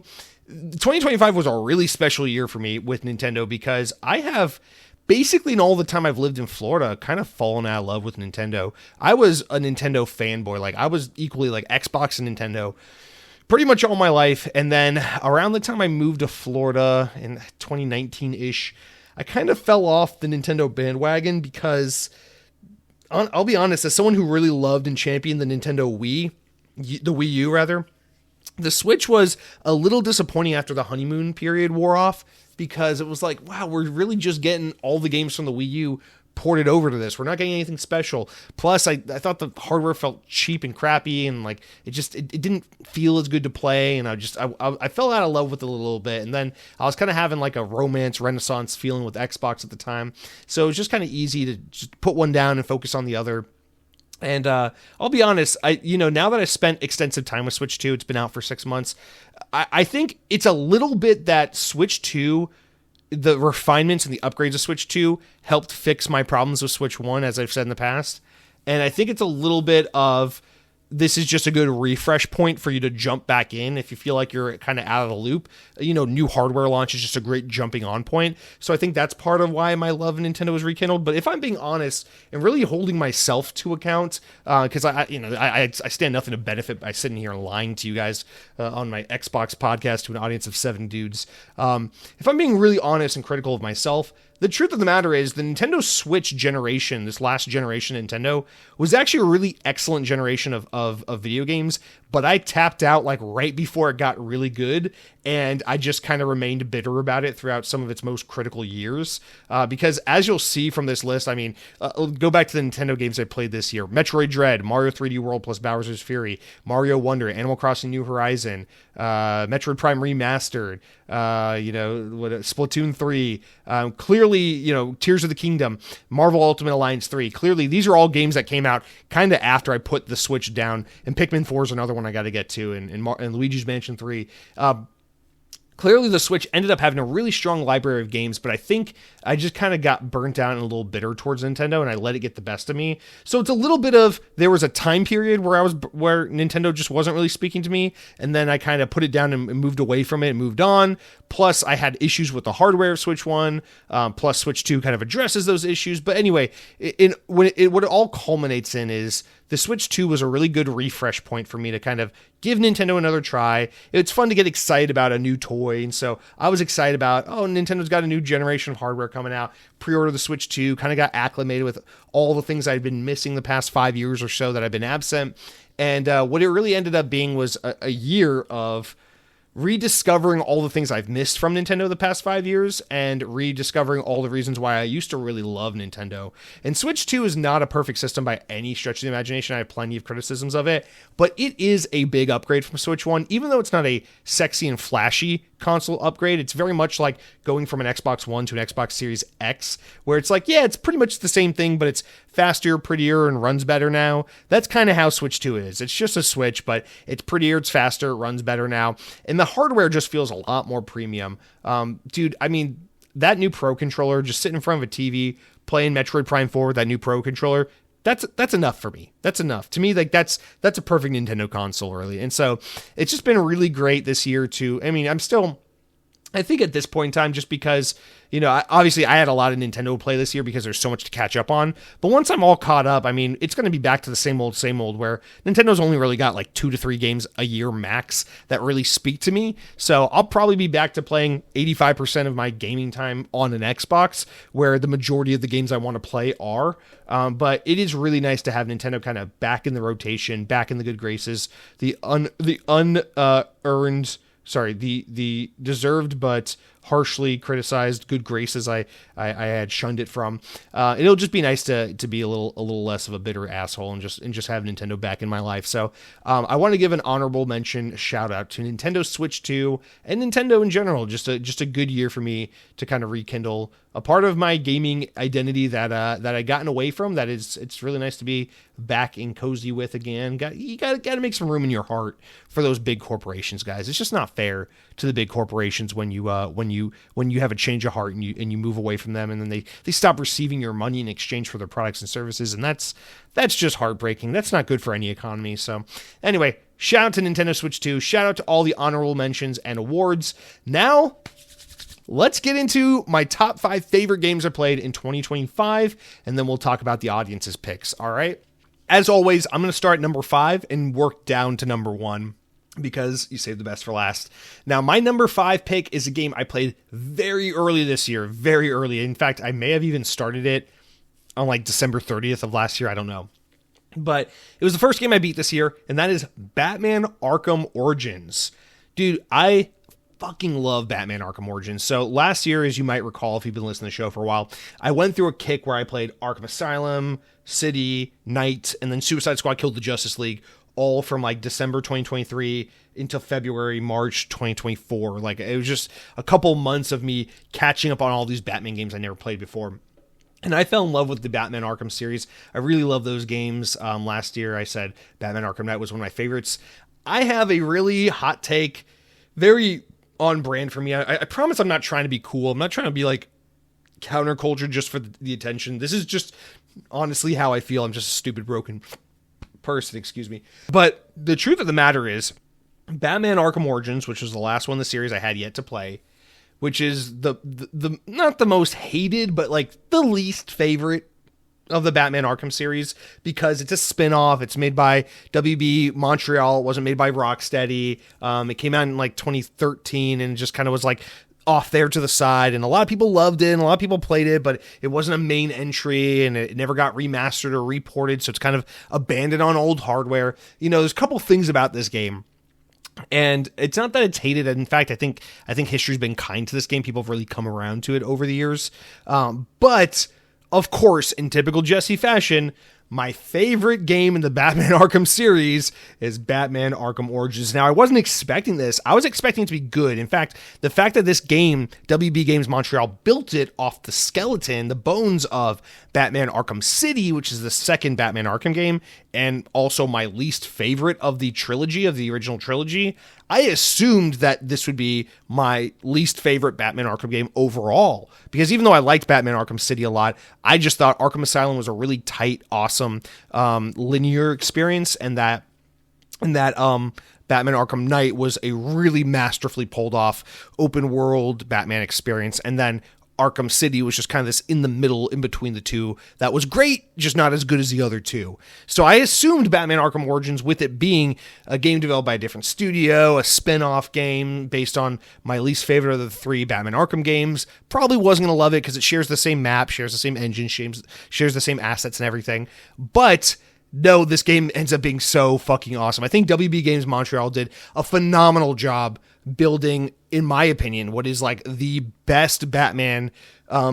2025 was a really special year for me with Nintendo, because I have basically in all the time I've lived in Florida kind of fallen out of love with Nintendo. I was a Nintendo fanboy. Like, I was equally like Xbox and Nintendo pretty much all my life. And then around the time I moved to Florida in 2019-ish, I kind of fell off the Nintendo bandwagon, because I'll be honest, as someone who really loved and championed the Wii U rather, the Switch was a little disappointing after the honeymoon period wore off, because it was like, wow, we're really just getting all the games from the Wii U ported over to this. We're not getting anything special. Plus, I thought the hardware felt cheap and crappy, and like it didn't feel as good to play. And I fell out of love with it a little bit. And then I was kind of having like a romance renaissance feeling with Xbox at the time, so it was just kind of easy to just put one down and focus on the other. And I'll be honest, now that I spent extensive time with Switch 2, it's been out for 6 months. I think it's a little bit that Switch 2, the refinements and the upgrades of Switch 2 helped fix my problems with Switch 1, as I've said in the past. And I think it's a little bit of, this is just a good refresh point for you to jump back in if you feel like you're kind of out of the loop. New hardware launch is just a great jumping on point. So I think that's part of why my love of Nintendo was rekindled. But if I'm being honest and really holding myself to account, because I stand nothing to benefit by sitting here and lying to you guys on my Xbox podcast to an audience of 7 dudes. If I'm being really honest and critical of myself, the truth of the matter is the Nintendo Switch generation, this last generation Nintendo, was actually a really excellent generation of video games, but I tapped out like right before it got really good, and I just kind of remained bitter about it throughout some of its most critical years. Because as you'll see from this list, I mean, go back to the Nintendo games I played this year: Metroid Dread, Mario 3D World plus Bowser's Fury, Mario Wonder, Animal Crossing New Horizon, Metroid Prime Remastered, Splatoon 3, clearly clearly, Tears of the Kingdom, Marvel Ultimate Alliance 3, clearly these are all games that came out kind of after I put the Switch down, and Pikmin 4 is another one I got to get to, and Luigi's Mansion 3. Clearly, the Switch ended up having a really strong library of games, but I think I just kind of got burnt out and a little bitter towards Nintendo, and I let it get the best of me. So it's a little bit of, there was a time period where Nintendo just wasn't really speaking to me, and then I kind of put it down and moved away from it and moved on. Plus, I had issues with the hardware of Switch 1, plus Switch 2 kind of addresses those issues. But anyway, what it all culminates in is the Switch 2 was a really good refresh point for me to kind of give Nintendo another try. It's fun to get excited about a new toy, and so I was excited about, Nintendo's got a new generation of hardware coming out, pre-order the Switch 2, kind of got acclimated with all the things I'd been missing the past 5 years or so that I've been absent, and what it really ended up being was a year of rediscovering all the things I've missed from Nintendo the past 5 years and rediscovering all the reasons why I used to really love Nintendo. And Switch 2 is not a perfect system by any stretch of the imagination. I have plenty of criticisms of it, but it is a big upgrade from Switch 1. Even though it's not a sexy and flashy console upgrade, it's very much like going from an Xbox One to an Xbox Series X, where it's like, yeah, it's pretty much the same thing, but it's faster, prettier, and runs better now. That's kind of how Switch 2 is. It's just a Switch, but it's prettier, it's faster, it runs better now, and the hardware just feels a lot more premium. Dude, I mean, that new Pro controller, just sitting in front of a TV, playing Metroid Prime 4 with that new Pro controller, that's enough for me. That's enough. To me, like that's a perfect Nintendo console, really. And so it's just been really great this year too. I mean, I think at this point in time, just because, obviously I had a lot of Nintendo play this year because there's so much to catch up on. But once I'm all caught up, I mean, it's going to be back to the same old, where Nintendo's only really got like 2 to 3 games a year max that really speak to me. So I'll probably be back to playing 85% of my gaming time on an Xbox, where the majority of the games I want to play are. But it is really nice to have Nintendo kind of back in the rotation, back in the good graces, the deserved but harshly criticized good graces I had shunned it from. It'll just be nice to be a little less of a bitter asshole and just have Nintendo back in my life. So I want to give an honorable mention, shout out to Nintendo Switch 2 and Nintendo in general. Just a good year for me to kind of rekindle a part of my gaming identity that I gotten away from. It's really nice to be back and cozy with again. You got to make some room in your heart for those big corporations, guys. It's just not fair to the big corporations when you have a change of heart and you move away from them, and then they stop receiving your money in exchange for their products and services, and that's just heartbreaking. That's not good for any economy. So anyway, shout out to Nintendo Switch 2. Shout out to all the honorable mentions and awards. Now, let's get into my top 5 favorite games I played in 2025, and then we'll talk about the audience's picks. All right. As always, I'm going to start at number 5 and work down to number 1, because you saved the best for last. Now, my number 5 pick is a game I played very early this year, very early. In fact, I may have even started it on like December 30th of last year. I don't know. But it was the first game I beat this year, and that is Batman Arkham Origins. Dude, I fucking love Batman Arkham Origins. So last year, as you might recall, if you've been listening to the show for a while, I went through a kick where I played Arkham Asylum, City, Knight, and then Suicide Squad Killed the Justice League, all from like December 2023 into February, March 2024. Like, it was just a couple months of me catching up on all these Batman games I never played before. And I fell in love with the Batman Arkham series. I really love those games. Last year, I said Batman Arkham Knight was one of my favorites. I have a really hot take, very on brand for me. I promise I'm not trying to be cool. I'm not trying to be like counterculture just for the attention. This is just honestly how I feel. I'm just a stupid, broken person, excuse me. But the truth of the matter is, Batman Arkham Origins, which was the last one in the series I had yet to play, which is the not the most hated, but like the least favorite of the Batman Arkham series, because it's a spin-off. It's made by WB Montreal. It wasn't made by Rocksteady. It came out in like 2013 and just kind of was like off there to the side, and a lot of people loved it and a lot of people played it, but it wasn't a main entry and it never got remastered or reported, so it's kind of abandoned on old hardware. There's a couple things about this game, and it's not that it's hated. In fact, I think history's been kind to this game. People have really come around to it over the years, but of course, in typical Jesse fashion, my favorite game in the Batman Arkham series is Batman Arkham Origins. Now, I wasn't expecting this. I was expecting it to be good. In fact, the fact that this game, WB Games Montreal, built it off the skeleton, the bones of Batman Arkham City, which is the second Batman Arkham game, and also my least favorite of the trilogy, of the original trilogy, I assumed that this would be my least favorite Batman Arkham game overall. Because even though I liked Batman Arkham City a lot, I just thought Arkham Asylum was a really tight, awesome linear experience, and that Batman Arkham Knight was a really masterfully pulled off open world Batman experience. And then Arkham City was just kind of this in the middle, in between the two, that was great, just not as good as the other two. So I assumed Batman Arkham Origins, with it being a game developed by a different studio, a spin-off game based on my least favorite of the three Batman Arkham games, probably wasn't going to love it because it shares the same map, shares the same engine, shares the same assets and everything. But no, this game ends up being so fucking awesome. I think WB Games Montreal did a phenomenal job building, in my opinion, what is like the best Batman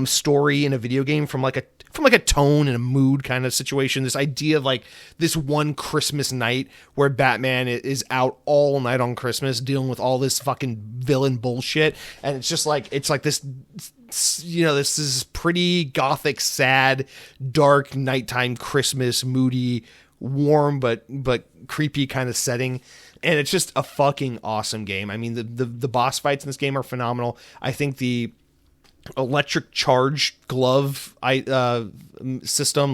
story in a video game from like a tone and a mood kind of situation. This idea of like this one Christmas night where Batman is out all night on Christmas dealing with all this fucking villain bullshit, and it's like this, you know, this is pretty gothic, sad, dark nighttime Christmas, moody, warm but creepy kind of setting. And it's just a fucking awesome game. I mean, the boss fights in this game are phenomenal. I think the electric charge glove system,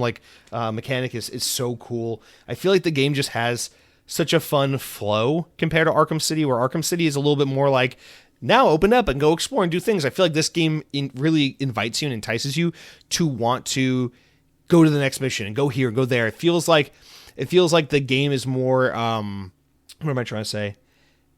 mechanic is so cool. I feel like the game just has such a fun flow compared to Arkham City, where Arkham City is a little bit more like, now open up and go explore and do things. I feel like this game really invites you and entices you to want to go to the next mission and go here and go there. It feels like the game is more, what am I trying to say?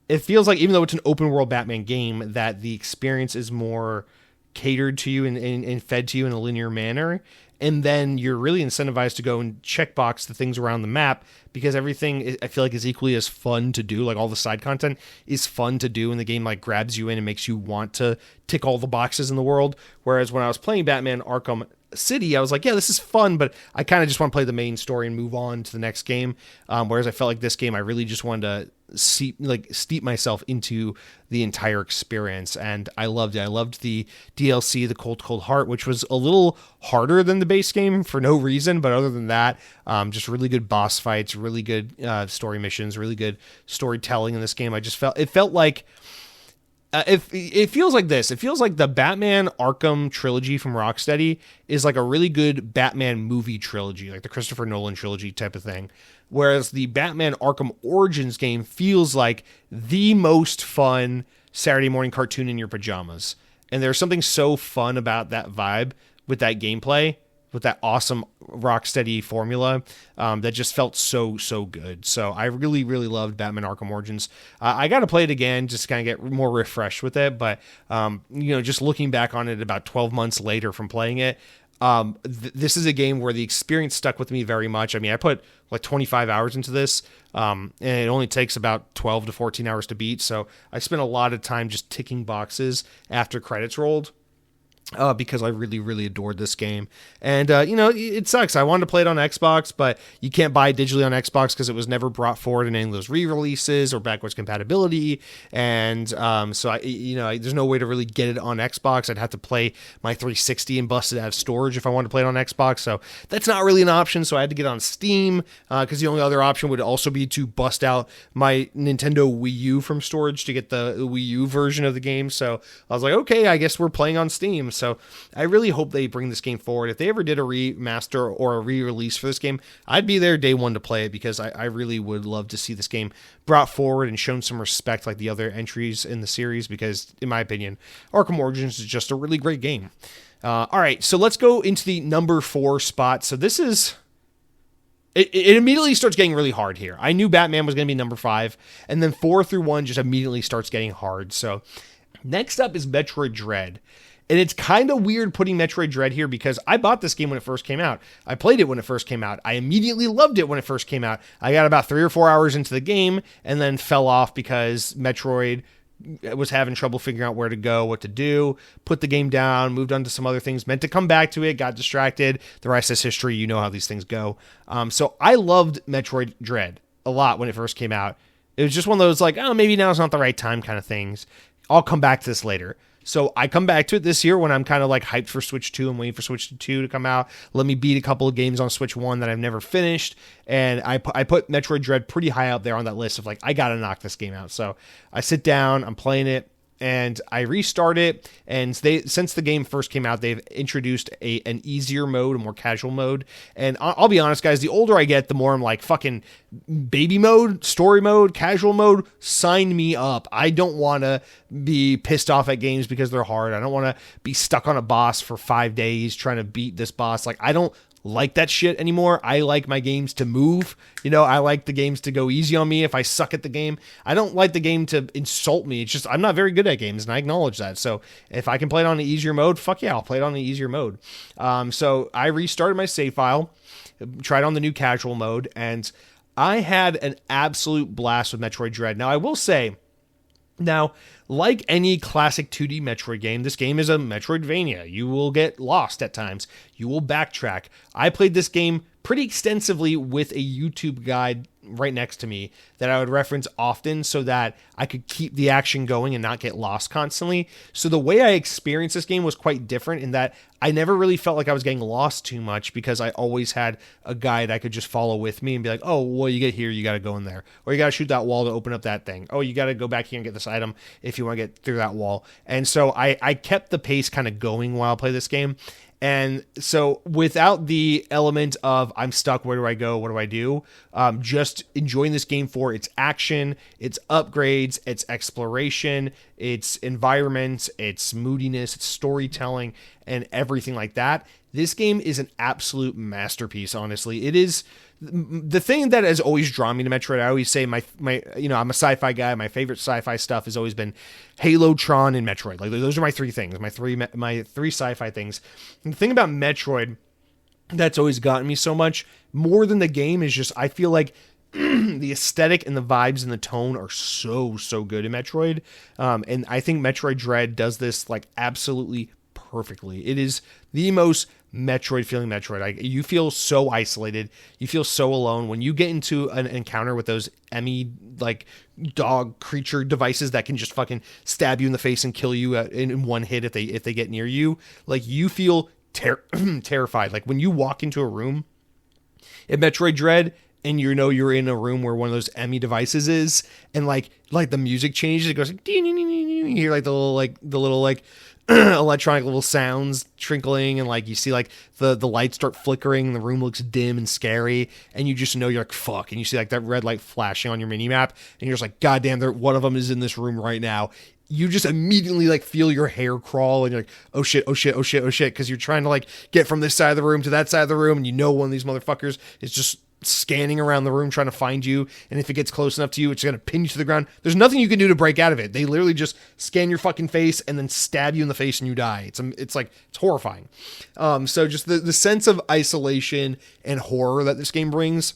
It feels like, even though it's an open world Batman game, that the experience is more catered to you and fed to you in a linear manner. And then you're really incentivized to go and checkbox the things around the map, because everything, I feel like, is equally as fun to do. Like, all the side content is fun to do, and the game like grabs you in and makes you want to tick all the boxes in the world. Whereas when I was playing Batman Arkham City, I was like, yeah, this is fun, but I kind of just want to play the main story and move on to the next game. Whereas I felt like this game, I really just wanted to steep myself into the entire experience, and I loved it. I loved the DLC, the Cold Heart, which was a little harder than the base game for no reason, but other than that, just really good boss fights, really good story missions, really good storytelling in this game. It felt like it feels like this. It feels like the Batman Arkham trilogy from Rocksteady is like a really good Batman movie trilogy, like the Christopher Nolan trilogy type of thing. Whereas the Batman Arkham Origins game feels like the most fun Saturday morning cartoon in your pajamas. And there's something so fun about that vibe with that gameplay, with that awesome Rocksteady formula, that just felt so good. So I really, really loved Batman Arkham Origins. I got to play it again just to kind of get more refreshed with it. But, just looking back on it about 12 months later from playing it, this is a game where the experience stuck with me very much. I mean, I put like 25 hours into this, and it only takes about 12 to 14 hours to beat. So I spent a lot of time just ticking boxes after credits rolled. Because I really, really adored this game. And, it sucks. I wanted to play it on Xbox, but you can't buy it digitally on Xbox because it was never brought forward in any of those re-releases or backwards compatibility. And so, there's no way to really get it on Xbox. I'd have to play my 360 and bust it out of storage if I wanted to play it on Xbox. So that's not really an option. So I had to get on Steam, because the only other option would also be to bust out my Nintendo Wii U from storage to get the Wii U version of the game. So I was like, okay, I guess we're playing on Steam. So I really hope they bring this game forward. If they ever did a remaster or a re-release for this game, I'd be there day one to play it, because I really would love to see this game brought forward and shown some respect like the other entries in the series, because in my opinion, Arkham Origins is just a really great game. All right, so let's go into the number 4 spot. So this is... It immediately starts getting really hard here. I knew Batman was going to be number 5, and then 4 through 1 just immediately starts getting hard. So next up is Metroid Dread. And it's kind of weird putting Metroid Dread here, because I bought this game when it first came out. I played it when it first came out. I immediately loved it when it first came out. I got about 3 or 4 hours into the game and then fell off because Metroid was having trouble figuring out where to go, what to do, put the game down, moved on to some other things, meant to come back to it, got distracted. The rest is history. You know how these things go. So I loved Metroid Dread a lot when it first came out. It was just one of those like, oh, maybe now's not the right time kind of things. I'll come back to this later. So I come back to it this year when I'm kind of like hyped for Switch 2. I'm waiting for Switch 2 to come out. Let me beat a couple of games on Switch 1 that I've never finished. And I put Metroid Dread pretty high up there on that list of like, I got to knock this game out. So I sit down, I'm playing it, and I restart it. And since the game first came out, they've introduced an easier mode, a more casual mode. And I'll be honest, guys, the older I get, the more I'm like, fucking baby mode, story mode, casual mode, sign me up. I don't want to be pissed off at games because they're hard. I don't want to be stuck on a boss for 5 days trying to beat this boss. Like, I don't like that shit anymore. I like my games to move. I like the games to go easy on me if I suck at the game. I don't like the game to insult me. It's just I'm not very good at games, and I acknowledge that. So if I can play it on an easier mode, fuck yeah, I'll play it on an easier mode. So I restarted my save file, tried on the new casual mode, and I had an absolute blast with Metroid Dread. Now, I will say, like any classic 2D Metroid game, this game is a Metroidvania. You will get lost at times. You will backtrack. I played this game pretty extensively with a YouTube guide right next to me that I would reference often so that I could keep the action going and not get lost constantly. So the way I experienced this game was quite different in that I never really felt like I was getting lost too much because I always had a guide I could just follow with me and be like, oh, well, you get here, you got to go in there. Or you got to shoot that wall to open up that thing. Oh, you got to go back here and get this item if you want to get through that wall. And so I kept the pace kind of going while I play this game. And so without the element of I'm stuck, where do I go, what do I do, just enjoying this game for its action, its upgrades, its exploration, its environments, its moodiness, its storytelling, and everything like that. This game is an absolute masterpiece, honestly. It is the thing that has always drawn me to Metroid. I always say my I'm a sci-fi guy. My favorite sci-fi stuff has always been Halo, Tron, and Metroid. Like those are my three things, my three sci-fi things. And the thing about Metroid that's always gotten me so much more than the game is just I feel like the aesthetic and the vibes and the tone are so good in Metroid. And I think Metroid Dread does this like absolutely perfectly. It is the most Metroid feeling Metroid. You feel so isolated. You feel so alone when you get into an encounter with those Emmy like dog creature devices that can just fucking stab you in the face and kill you in one hit if they get near you. Like you feel terrified. Like when you walk into a room in Metroid Dread and you're in a room where one of those Emmy devices is, and like the music changes, it goes like, you hear like the little electronic little sounds trickling, and like you see like the lights start flickering and the room looks dim and scary, and you just know you're like fuck, and you see like that red light flashing on your mini map, and you're just like god damn, one of them is in this room right now. You just immediately like feel your hair crawl and you're like, oh shit, because you're trying to like get from this side of the room to that side of the room, and you know one of these motherfuckers is just scanning around the room trying to find you, and if it gets close enough to you, it's gonna pin you to the ground. There's nothing you can do to break out of it. They literally just scan your fucking face and then stab you in the face and you die. It's horrifying. So just the sense of isolation and horror that this game brings,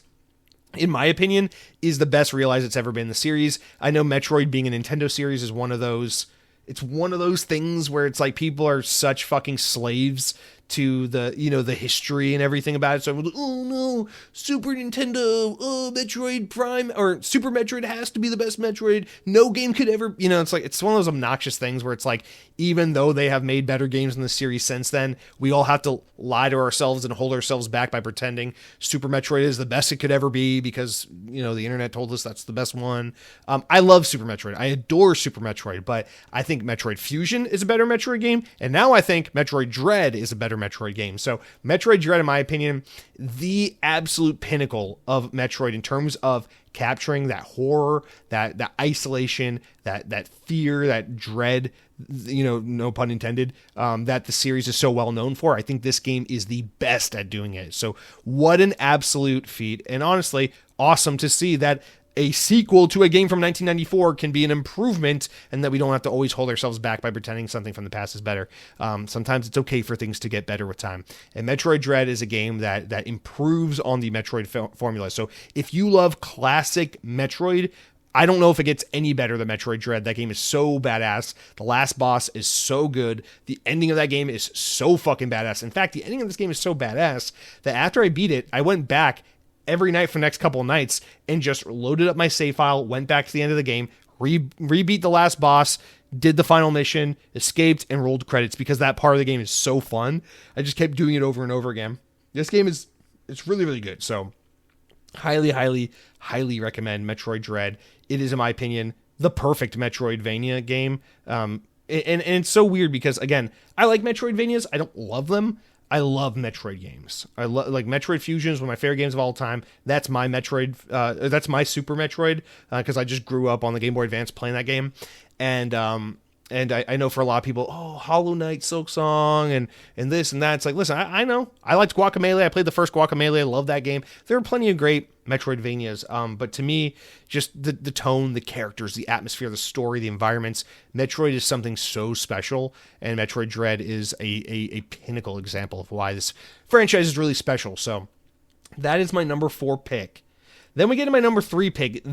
in my opinion, is the best realized it's ever been in the series. I know Metroid being a Nintendo series is one of those. It's one of those things where it's like people are such fucking slaves to the history and everything about it. So I'm like, oh no, Super Nintendo, oh Metroid Prime or Super Metroid has to be the best Metroid. No game could ever, it's one of those obnoxious things where it's like, even though they have made better games in the series since then, we all have to lie to ourselves and hold ourselves back by pretending Super Metroid is the best it could ever be because, the internet told us that's the best one. I love Super Metroid. I adore Super Metroid, but I think Metroid Fusion is a better Metroid game. And now I think Metroid Dread is a better Metroid game. So Metroid Dread, in my opinion, the absolute pinnacle of Metroid in terms of capturing that horror, that isolation, that fear, that dread, no pun intended, that the series is so well known for. I think this game is the best at doing it. So what an absolute feat. And honestly, awesome to see that a sequel to a game from 1994 can be an improvement, and that we don't have to always hold ourselves back by pretending something from the past is better. Sometimes it's okay for things to get better with time. And Metroid Dread is a game that improves on the Metroid formula. So if you love classic Metroid, I don't know if it gets any better than Metroid Dread. That game is so badass. The last boss is so good. The ending of that game is so fucking badass. In fact, the ending of this game is so badass that after I beat it, I went back every night for the next couple of nights and just loaded up my save file, went back to the end of the game, rebeat the last boss, did the final mission, escaped, and rolled credits because that part of the game is so fun. I just kept doing it over and over again. This game it's really, really good. So highly, highly, highly recommend Metroid Dread. It is, in my opinion, the perfect Metroidvania game. And it's so weird because, again, I like Metroidvanias. I don't love them. I love Metroid games. I love like Metroid Fusion is one of my favorite games of all time. That's my Metroid. That's my Super Metroid because I just grew up on the Game Boy Advance playing that game. And I know for a lot of people, Hollow Knight, Silk Song, and this and that. It's like, listen, I know. I liked Guacamelee. I played the first Guacamelee. I love that game. There are plenty of great Metroidvanias. But to me, just the tone, the characters, the atmosphere, the story, the environments, Metroid is something so special. And Metroid Dread is a pinnacle example of why this franchise is really special. So that is my number 4 pick. Then we get to my number 3 pick.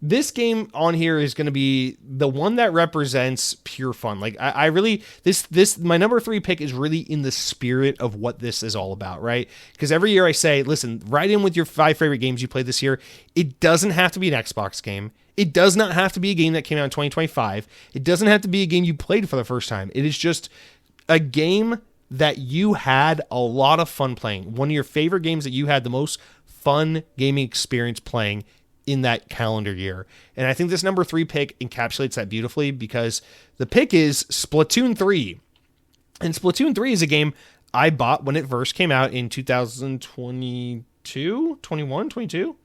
This game on here is going to be the one that represents pure fun. Like I really, my number 3 pick is really in the spirit of what this is all about, right? Because every year I say, listen, write in with your 5 favorite games you played this year. It doesn't have to be an Xbox game. It does not have to be a game that came out in 2025. It doesn't have to be a game you played for the first time. It is just a game that you had a lot of fun playing. One of your favorite games that you had the most fun gaming experience playing in that calendar year. And I think this number 3 pick encapsulates that beautifully because the pick is Splatoon 3. And Splatoon 3 is a game I bought when it first came out in 2022, 21, 22,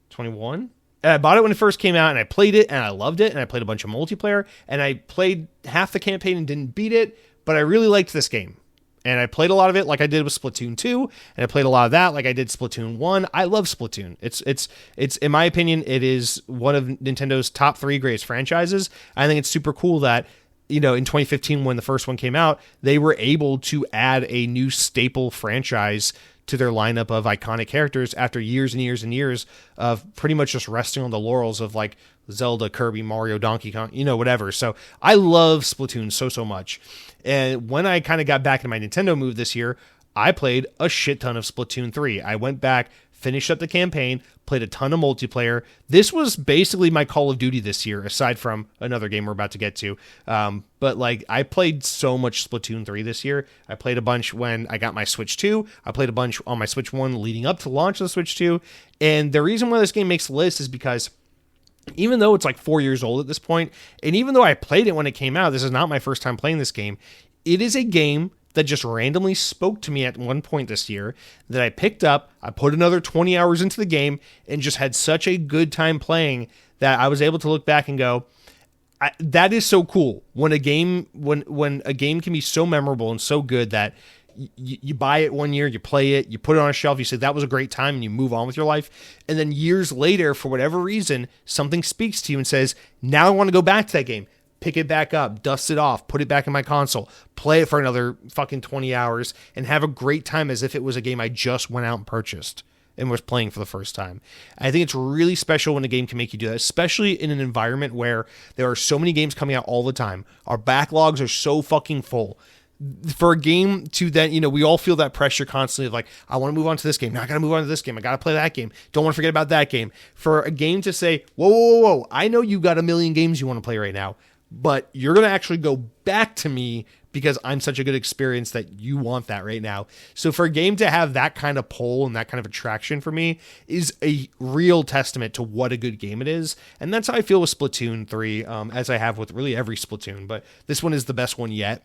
21. I bought it when it first came out and I played it and I loved it and I played a bunch of multiplayer and I played half the campaign and didn't beat it, but I really liked this game. And I played a lot of it like I did with Splatoon 2, and I played a lot of that like I did Splatoon 1. I love Splatoon. It's in my opinion, it is one of Nintendo's top 3 greatest franchises. I think it's super cool that, in 2015 when the first one came out, they were able to add a new staple franchise to their lineup of iconic characters after years and years and years of pretty much just resting on the laurels of like Zelda, Kirby, Mario, Donkey Kong, whatever. So I love Splatoon so much. And when I kind of got back into my Nintendo move this year, I played a shit ton of Splatoon 3. I went back, finished up the campaign, played a ton of multiplayer. This was basically my Call of Duty this year, aside from another game we're about to get to. But like I played so much Splatoon 3 this year. I played a bunch when I got my Switch 2. I played a bunch on my Switch 1 leading up to the launch of the Switch 2. And the reason why this game makes the list is because even though it's like 4 years old at this point, and even though I played it when it came out, this is not my first time playing this game. It is a game that just randomly spoke to me at one point this year that I picked up. I put another 20 hours into the game and just had such a good time playing that I was able to look back and go, that is so cool. When a game can be so memorable and so good that you buy it one year, you play it, you put it on a shelf, you say that was a great time, and you move on with your life. And then years later, for whatever reason, something speaks to you and says, now I want to go back to that game. Pick it back up, dust it off, put it back in my console, play it for another fucking 20 hours, and have a great time as if it was a game I just went out and purchased and was playing for the first time. I think it's really special when a game can make you do that, especially in an environment where there are so many games coming out all the time. Our backlogs are so fucking full. For a game to then, we all feel that pressure constantly of like, I want to move on to this game. Now I got to move on to this game. I got to play that game. Don't want to forget about that game. For a game to say, whoa. I know you got a million games you want to play right now, but you're going to actually go back to me because I'm such a good experience that you want that right now. So for a game to have that kind of pull and that kind of attraction for me is a real testament to what a good game it is. And that's how I feel with Splatoon 3, as I have with really every Splatoon, but this one is the best one yet.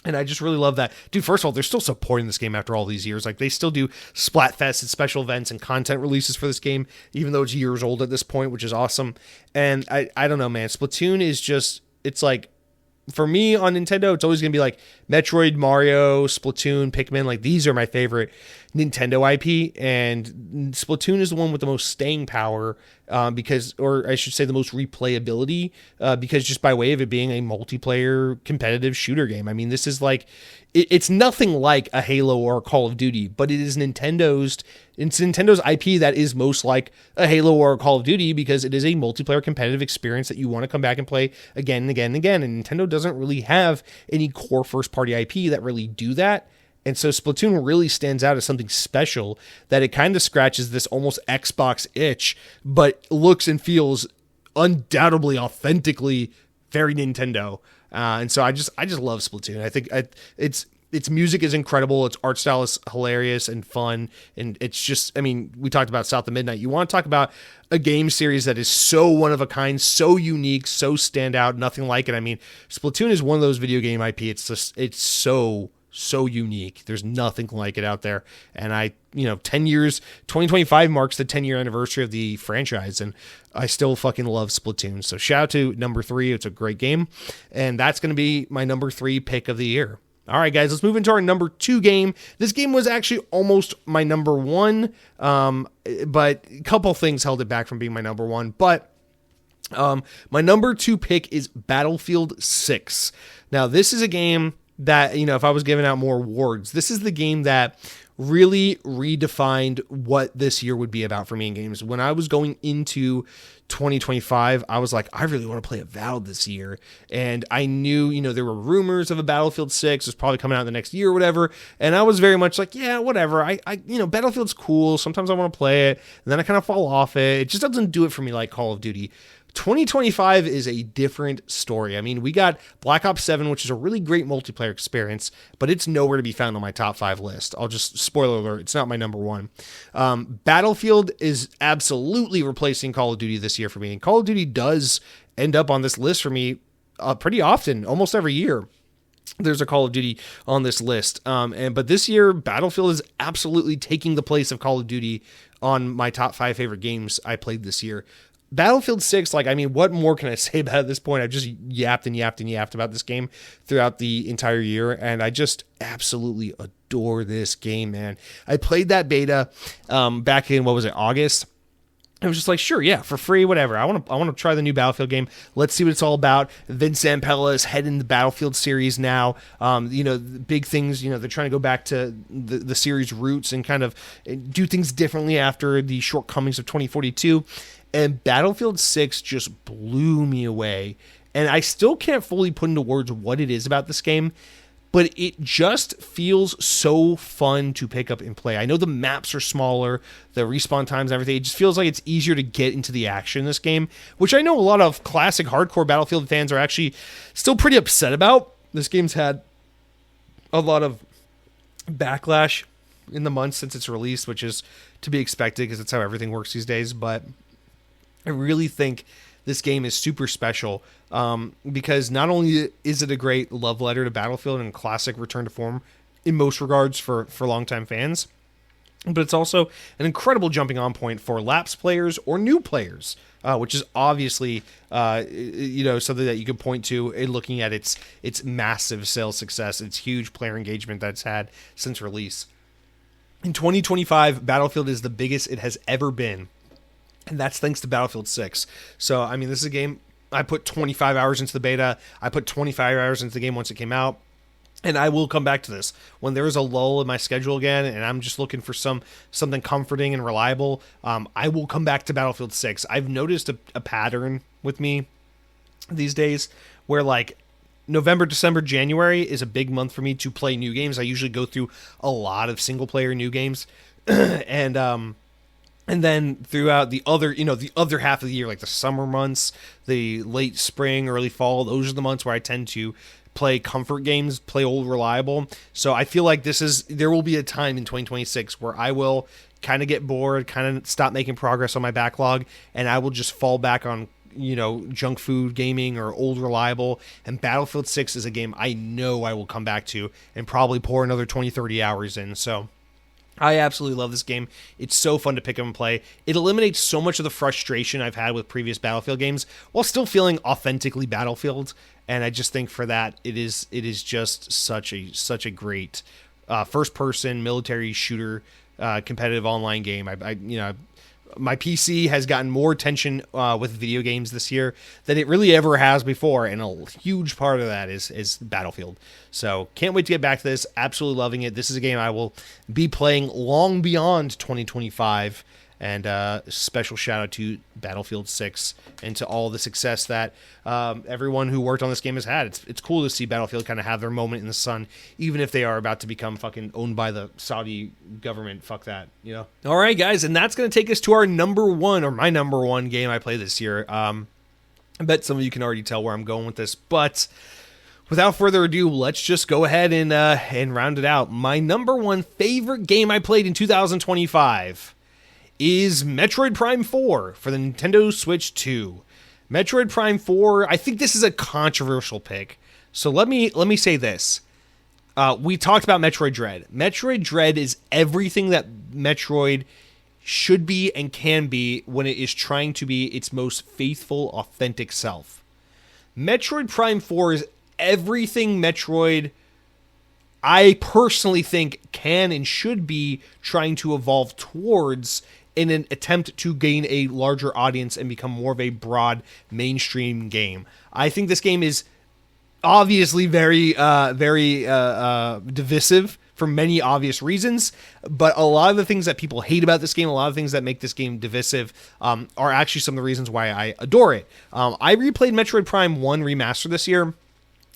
And I just really love that. Dude, first of all, they're still supporting this game after all these years. Like, they still do Splatfest and special events and content releases for this game, even though it's years old at this point, which is awesome. And I don't know, man. Splatoon is just, it's like, for me on Nintendo, it's always going to be like Metroid, Mario, Splatoon, Pikmin. Like, these are my favorite Nintendo IP. And Splatoon is the one with the most staying power or I should say the most replayability, because just by way of it being a multiplayer competitive shooter game. I mean, this is like, it's nothing like a Halo or a Call of Duty, but it is Nintendo's IP that is most like a Halo or a Call of Duty, because it is a multiplayer competitive experience that you want to come back and play again and again and again. And Nintendo doesn't really have any core first party IP that really do that. And so Splatoon really stands out as something special, that it kind of scratches this almost Xbox itch, but looks and feels undoubtedly, authentically very Nintendo. And so I just love Splatoon. I think its music is incredible. Its art style is hilarious and fun. And it's just, I mean, we talked about South of Midnight. You want to talk about a game series that is so one of a kind, so unique, so standout, nothing like it. I mean, Splatoon is one of those video game IP. It's so unique. There's nothing like it out there. And 10 years, 2025 marks the 10-year anniversary of the franchise, and I still fucking love Splatoon. So shout out to number 3. It's a great game. And that's going to be my number 3 pick of the year. All right, guys, let's move into our number 2 game. This game was actually almost my number 1, but a couple things held it back from being my number 1. But my number 2 pick is Battlefield 6. Now, this is a game that, if I was giving out more awards, this is the game that really redefined what this year would be about for me in games. When I was going into 2025, I was like, I really want to play a Val this year. And I knew, there were rumors of a Battlefield 6 was probably coming out the next year or whatever. And I was very much like, yeah, whatever. I Battlefield's cool. Sometimes I want to play it. And then I kind of fall off it. It just doesn't do it for me like Call of Duty. 2025 is a different story. I mean, we got Black Ops 7, which is a really great multiplayer experience, but it's nowhere to be found on my top 5 list. I'll just, spoiler alert, it's not my number 1. Battlefield is absolutely replacing Call of Duty this year for me, and Call of Duty does end up on this list for me pretty often, almost every year. There's a Call of Duty on this list. But this year, Battlefield is absolutely taking the place of Call of Duty on my top 5 favorite games I played this year. Battlefield 6, what more can I say about it at this point? I've just yapped and yapped and yapped about this game throughout the entire year, and I just absolutely adore this game, man. I played that beta back in, August? I was just like, sure, yeah, for free, whatever. I want to try the new Battlefield game. Let's see what it's all about. Vince Zampella is heading the Battlefield series now. Big things, they're trying to go back to the series roots and kind of do things differently after the shortcomings of 2042. And Battlefield 6 just blew me away. And I still can't fully put into words what it is about this game, but it just feels so fun to pick up and play. I know the maps are smaller, the respawn times and everything. It just feels like it's easier to get into the action in this game, which I know a lot of classic hardcore Battlefield fans are actually still pretty upset about. This game's had a lot of backlash in the months since its release, which is to be expected because that's how everything works these days. But I really think this game is super special because not only is it a great love letter to Battlefield and classic return to form in most regards for longtime fans, but it's also an incredible jumping on point for lapsed players or new players, which is obviously something that you could point to in looking at its massive sales success, its huge player engagement that's had since release. In 2025, Battlefield is the biggest it has ever been. And that's thanks to Battlefield 6. So, I mean, this is a game, I put 25 hours into the beta. I put 25 hours into the game once it came out. And I will come back to this. When there is a lull in my schedule again, and I'm just looking for something comforting and reliable, I will come back to Battlefield 6. I've noticed a pattern with me these days where, November, December, January is a big month for me to play new games. I usually go through a lot of single-player new games. And then throughout the other half of the year, like the summer months, the late spring, early fall, those are the months where I tend to play comfort games, play old reliable. So I feel like there will be a time in 2026 where I will kind of get bored, kind of stop making progress on my backlog, and I will just fall back on, junk food gaming or old reliable. And Battlefield 6 is a game I know I will come back to and probably pour another 20, 30 hours in. So I absolutely love this game. It's so fun to pick up and play. It eliminates so much of the frustration I've had with previous Battlefield games while still feeling authentically Battlefield. And I just think for that, it is just such a great first-person military shooter competitive online game. My PC has gotten more attention with video games this year than it really ever has before, and a huge part of that is Battlefield. So can't wait to get back to this. Absolutely loving it. This is a game I will be playing long beyond 2025. And special shout out to Battlefield 6 and to all the success that everyone who worked on this game has had. It's cool to see Battlefield kind of have their moment in the sun, even if they are about to become fucking owned by the Saudi government. Fuck that, you know? All right, guys, and that's going to take us to our number one, or my number one game I played this year. I bet some of you can already tell where I'm going with this, but without further ado, let's just go ahead and round it out. My number one favorite game I played in 2025 is Metroid Prime 4 for the Nintendo Switch 2. Metroid Prime 4, I think this is a controversial pick. So let me say this. We talked about Metroid Dread. Metroid Dread is everything that Metroid should be and can be when it is trying to be its most faithful, authentic self. Metroid Prime 4 is everything Metroid, I personally think, can and should be trying to evolve towards in an attempt to gain a larger audience and become more of a broad mainstream game. I think this game is obviously very divisive for many obvious reasons, but a lot of the things that people hate about this game, a lot of things that make this game divisive, are actually some of the reasons why I adore it. I replayed Metroid Prime 1 Remaster this year,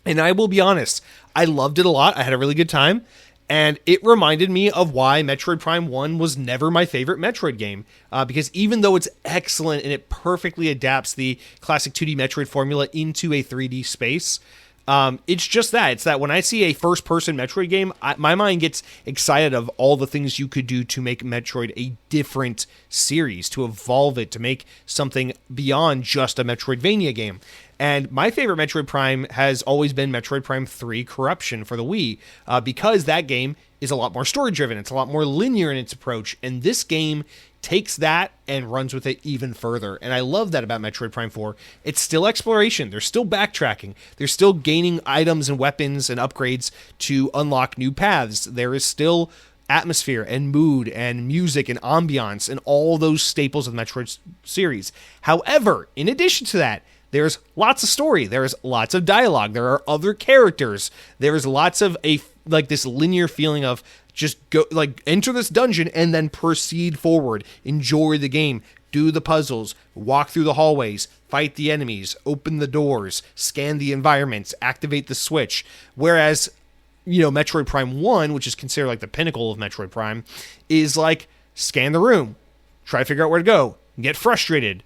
and I will be honest, I loved it a lot. I had a really good time. And it reminded me of why Metroid Prime 1 was never my favorite Metroid game. Because even though it's excellent and it perfectly adapts the classic 2D Metroid formula into a 3D space, it's just that. It's that when I see a first-person Metroid game, my mind gets excited of all the things you could do to make Metroid a different series, to evolve it, to make something beyond just a Metroidvania game. And my favorite Metroid Prime has always been Metroid Prime 3 Corruption for the Wii, because that game is a lot more story-driven. It's a lot more linear in its approach, and this game takes that and runs with it even further. And I love that about Metroid Prime 4. It's still exploration. There's still backtracking. There's still gaining items and weapons and upgrades to unlock new paths. There is still atmosphere and mood and music and ambiance and all those staples of the Metroid series. However, in addition to that, there's lots of story. There's lots of dialogue. There are other characters. There's lots of this linear feeling of just go, enter this dungeon and then proceed forward. Enjoy the game. Do the puzzles. Walk through the hallways. Fight the enemies. Open the doors. Scan the environments. Activate the switch. Whereas, Metroid Prime 1, which is considered like the pinnacle of Metroid Prime, is like scan the room. Try to figure out where to go. Get frustrated.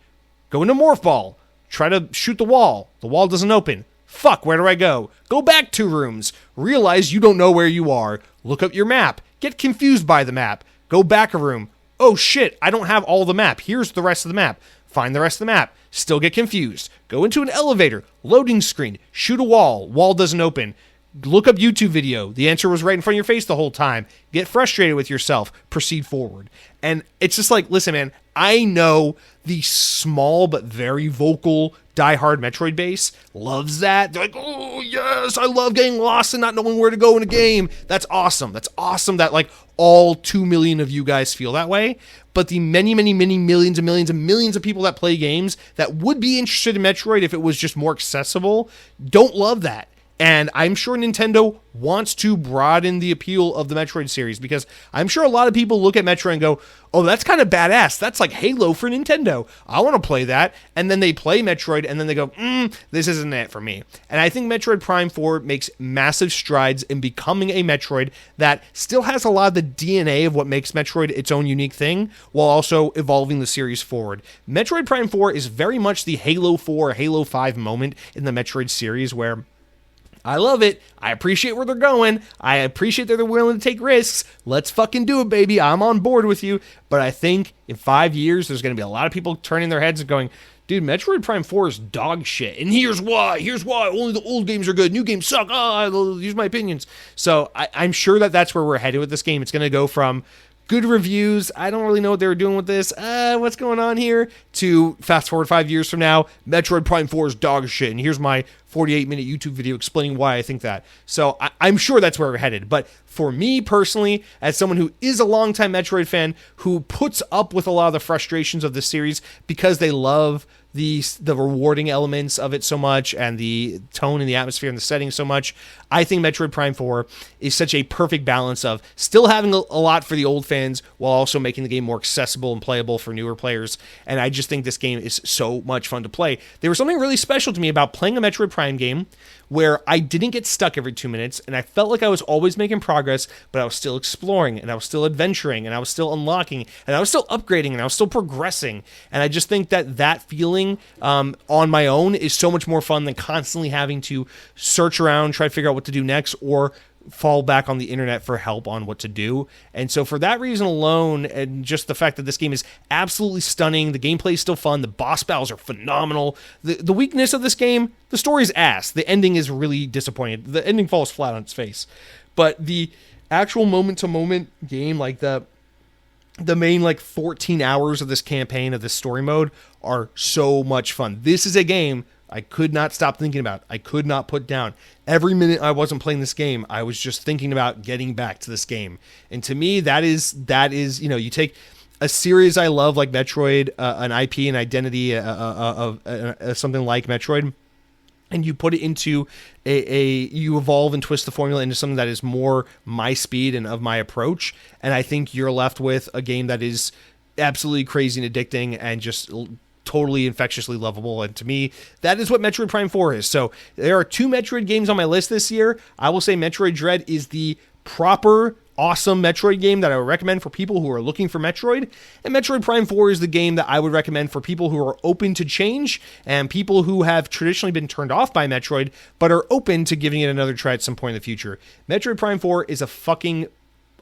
Go into Morph Ball. Try to shoot the wall. The wall doesn't open. Fuck, where do I go? Go back 2 rooms. Realize you don't know where you are. Look up your map. Get confused by the map. Go back a room. Oh shit, I don't have all the map. Here's the rest of the map. Find the rest of the map. Still get confused. Go into an elevator. Loading screen. Shoot a wall. Wall doesn't open. Look up YouTube video. The answer was right in front of your face the whole time. Get frustrated with yourself. Proceed forward. And it's just like, listen, man, I know the small but very vocal diehard Metroid base loves that. They're like, oh, yes, I love getting lost and not knowing where to go in a game. That's awesome. That's awesome that, all 2 million of you guys feel that way. But the many, many, many millions and millions and millions of people that play games that would be interested in Metroid if it was just more accessible don't love that. And I'm sure Nintendo wants to broaden the appeal of the Metroid series, because I'm sure a lot of people look at Metroid and go, oh, that's kind of badass. That's like Halo for Nintendo. I want to play that. And then they play Metroid and then they go, this isn't it for me. And I think Metroid Prime 4 makes massive strides in becoming a Metroid that still has a lot of the DNA of what makes Metroid its own unique thing, while also evolving the series forward. Metroid Prime 4 is very much the Halo 4, Halo 5 moment in the Metroid series, where I love it. I appreciate where they're going. I appreciate that they're willing to take risks. Let's fucking do it, baby. I'm on board with you. But I think in 5 years, there's going to be a lot of people turning their heads and going, dude, Metroid Prime 4 is dog shit. And here's why. Here's why. Only the old games are good. New games suck. Here's my opinions. So I'm sure that that's where we're headed with this game. It's going to go from good reviews, I don't really know what they were doing with this, what's going on here, to fast forward 5 years from now, Metroid Prime 4 is dog shit, and here's my 48-minute YouTube video explaining why I think that. So I'm sure that's where we're headed. But for me personally, as someone who is a longtime Metroid fan, who puts up with a lot of the frustrations of the series because they love the rewarding elements of it so much, and the tone and the atmosphere and the setting so much, I think Metroid Prime 4 is such a perfect balance of still having a lot for the old fans while also making the game more accessible and playable for newer players. And I just think this game is so much fun to play. There was something really special to me about playing a Metroid Prime game where I didn't get stuck every 2 minutes, and I felt like I was always making progress, but I was still exploring, and I was still adventuring, and I was still unlocking, and I was still upgrading, and I was still progressing. And I just think that feeling on my own is so much more fun than constantly having to search around, try to figure out what to do next, or fall back on the internet for help on what to do. And so for that reason alone, and just the fact that this game is absolutely stunning, the gameplay is still fun, the boss battles are phenomenal. The weakness of this game, the story's ass. The ending is really disappointing. The ending falls flat on its face. But the actual moment-to-moment game, like the main 14 hours of this campaign, of this story mode, are so much fun. This is a game I could not stop thinking about. I could not put down. Every minute I wasn't playing this game, I was just thinking about getting back to this game. And to me, that is, you take a series I love like Metroid, an IP, an identity of something like Metroid, and you put it into you evolve and twist the formula into something that is more my speed and of my approach. And I think you're left with a game that is absolutely crazy and addicting and just totally infectiously lovable. And to me, that is what Metroid Prime 4 is. So there are 2 Metroid games on my list this year. I will say Metroid Dread is the proper, awesome Metroid game that I would recommend for people who are looking for Metroid. And Metroid Prime 4 is the game that I would recommend for people who are open to change and people who have traditionally been turned off by Metroid but are open to giving it another try at some point in the future. Metroid Prime 4 is a fucking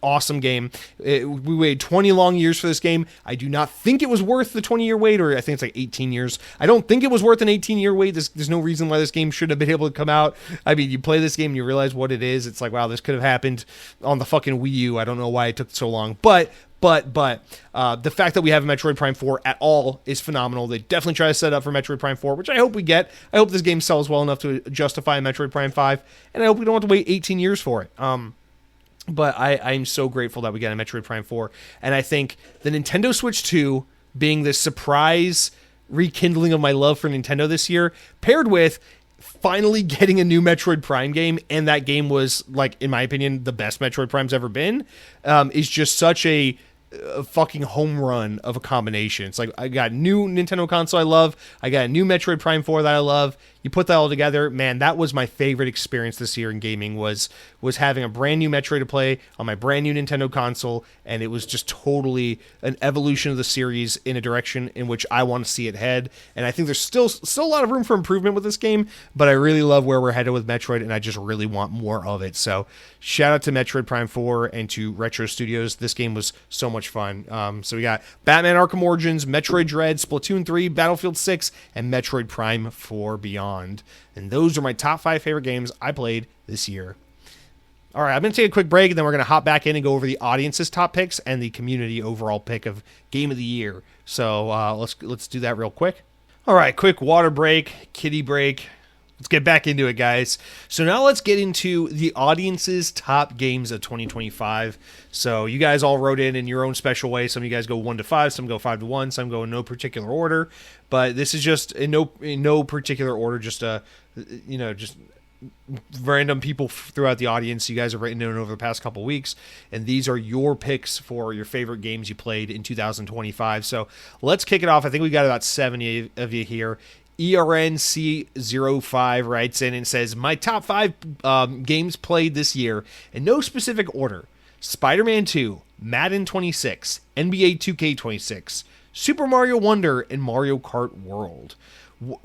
awesome game. We waited 20 long years for this game. I do not think it was worth the 20-year wait, or I think it's like 18 years. I don't think it was worth an 18-year wait. There's no reason why this game should have been able to come out. I mean, you play this game and you realize what it is. It's like, wow, this could have happened on the fucking Wii U. I don't know why it took so long. But the fact that we have a Metroid Prime 4 at all is phenomenal. They definitely try to set up for Metroid Prime 4, which I hope we get. I hope this game sells well enough to justify a Metroid Prime 5, and I hope we don't have to wait 18 years for it. But I'm so grateful that we got a Metroid Prime 4. And I think the Nintendo Switch 2 being this surprise rekindling of my love for Nintendo this year, paired with finally getting a new Metroid Prime game, and that game was, in my opinion, the best Metroid Prime's ever been, is just such a fucking home run of a combination. It's like, I got a new Nintendo console I love, I got a new Metroid Prime 4 that I love. You put that all together, man, that was my favorite experience this year in gaming, was having a brand new Metroid to play on my brand new Nintendo console, and it was just totally an evolution of the series in a direction in which I want to see it head. And I think there's still a lot of room for improvement with this game, but I really love where we're headed with Metroid, and I just really want more of it. So shout out to Metroid Prime 4 and to Retro Studios. This game was so much fun. So we got Batman Arkham Origins, Metroid Dread, Splatoon 3, Battlefield 6, and Metroid Prime 4 Beyond. And those are my top 5 favorite games I played this year. All right, I'm going to take a quick break, and then we're going to hop back in and go over the audience's top picks and the community overall pick of Game of the Year. So let's do that real quick. All right, quick water break, kitty break. Let's get back into it, guys. So now let's get into the audience's top games of 2025. So you guys all wrote in your own special way. Some of you guys go 1 to 5, some go 5 to 1, some go in no particular order. But this is just in no particular order, just just random people throughout the audience. You guys have written in over the past couple weeks, and these are your picks for your favorite games you played in 2025. So let's kick it off. I think we got about 70 of you here. ERNC05 writes in and says, my top 5 games played this year in no specific order: Spider-Man 2, Madden 26, NBA 2K26, Super Mario Wonder, and Mario Kart World.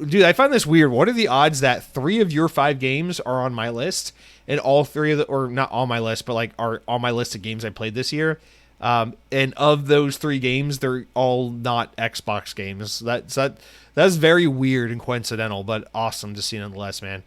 Dude, I find this weird. What are the odds that 3 of your 5 games are on my list, and all 3 of or not on my list, but are on my list of games I played this year? And of those 3 games, they're all not Xbox games. That's very weird and coincidental, but awesome to see nonetheless, man.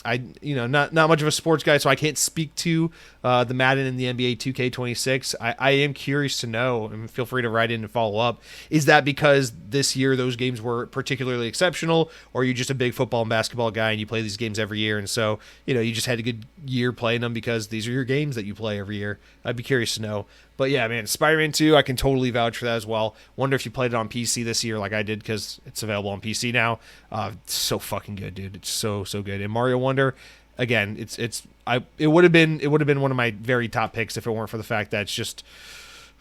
not much of a sports guy, so I can't speak to the Madden and the NBA 2K26. I am curious to know, and feel free to write in and follow up. Is that because this year those games were particularly exceptional, or are you just a big football and basketball guy and you play these games every year, and so you just had a good year playing them because these are your games that you play every year? I'd be curious to know. But yeah, man, Spider-Man 2, I can totally vouch for that as well. Wonder if you played it on PC this year like I did, because it's available on PC now. It's so fucking good, dude. It's so good. And Mario Wonder, again, it would have been one of my very top picks if it weren't for the fact that it's just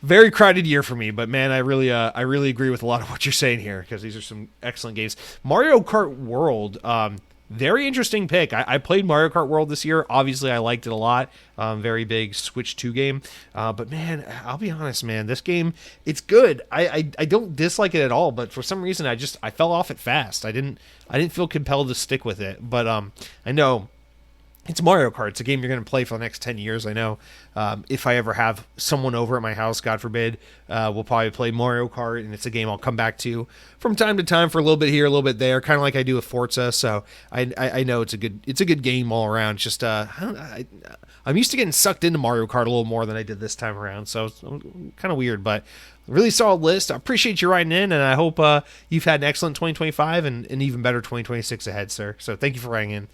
very crowded year for me. But man, I really agree with a lot of what you're saying here, because these are some excellent games. Mario Kart World, very interesting pick. I played Mario Kart World this year. Obviously, I liked it a lot. Very big Switch 2 game. But man, I'll be honest, man. This game, it's good. I don't dislike it at all. But for some reason, I fell off it fast. I didn't feel compelled to stick with it. But I know it's Mario Kart. It's a game you're going to play for the next 10 years, I know. If I ever have someone over at my house, God forbid, we'll probably play Mario Kart, and it's a game I'll come back to from time to time for a little bit here, a little bit there, kind of like I do with Forza. So I know it's a good game all around. Just I'm used to getting sucked into Mario Kart a little more than I did this time around, so it's kind of weird, but really solid list. I appreciate you writing in, and I hope you've had an excellent 2025 and an even better 2026 ahead, sir. So thank you for writing in.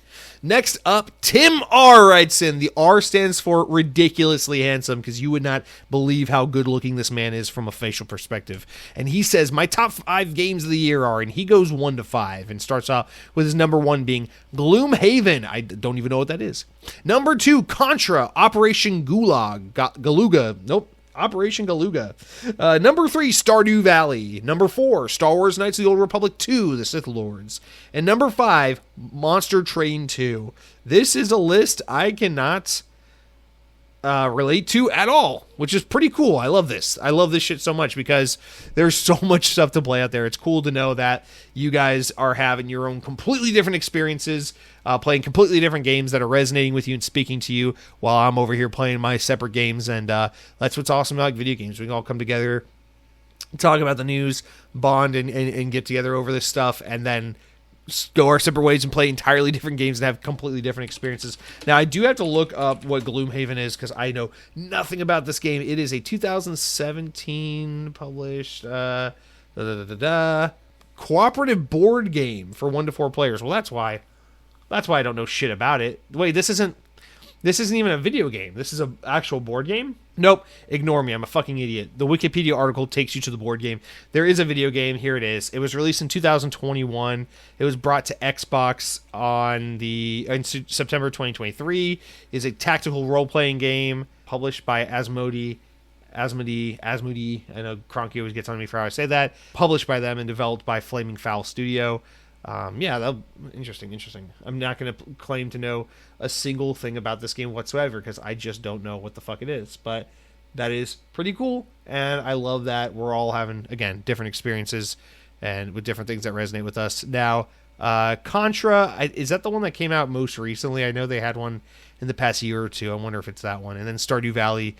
Next up, Tim R. writes in. The R stands for ridiculously handsome, because you would not believe how good looking this man is from a facial perspective. And he says, my top 5 games of the year are, and he goes 1 to 5 and starts off with his number 1 being Gloomhaven. I don't even know what that is. Number 2, Contra, Operation Gulag, Galuga. Nope. Operation Galuga. Number 3, Stardew Valley. Number 4, Star Wars Knights of the Old Republic 2, The Sith Lords. And number 5, Monster Train 2. This is a list I cannot relate to at all, which is pretty cool. I love this. I love this shit so much, because there's so much stuff to play out there. It's cool to know that you guys are having your own completely different experiences, playing completely different games that are resonating with you and speaking to you, while I'm over here playing my separate games. And that's what's awesome about video games. We can all come together, talk about the news, bond, and get together over this stuff, and then go our separate ways and play entirely different games and have completely different experiences. Now, I do have to look up what Gloomhaven is, because I know nothing about this game. It is a 2017 published cooperative board game for 1 to 4 players. Well, that's why I don't know shit about it. Wait, this isn't even a video game. This is an actual board game? Nope. Ignore me. I'm a fucking idiot. The Wikipedia article takes you to the board game. There is a video game. Here it is. It was released in 2021. It was brought to Xbox in September 2023. It is a tactical role-playing game published by Asmodee. I know Cronky always gets on me for how I say that. Published by them and developed by Flaming Fowl Studio. Interesting. I'm not going to claim to know a single thing about this game whatsoever, because I just don't know what the fuck it is. But that is pretty cool, and I love that we're all having, again, different experiences and with different things that resonate with us. Now, Contra, is that the one that came out most recently? I know they had one in the past year or two. I wonder if it's that one. And then Stardew Valley,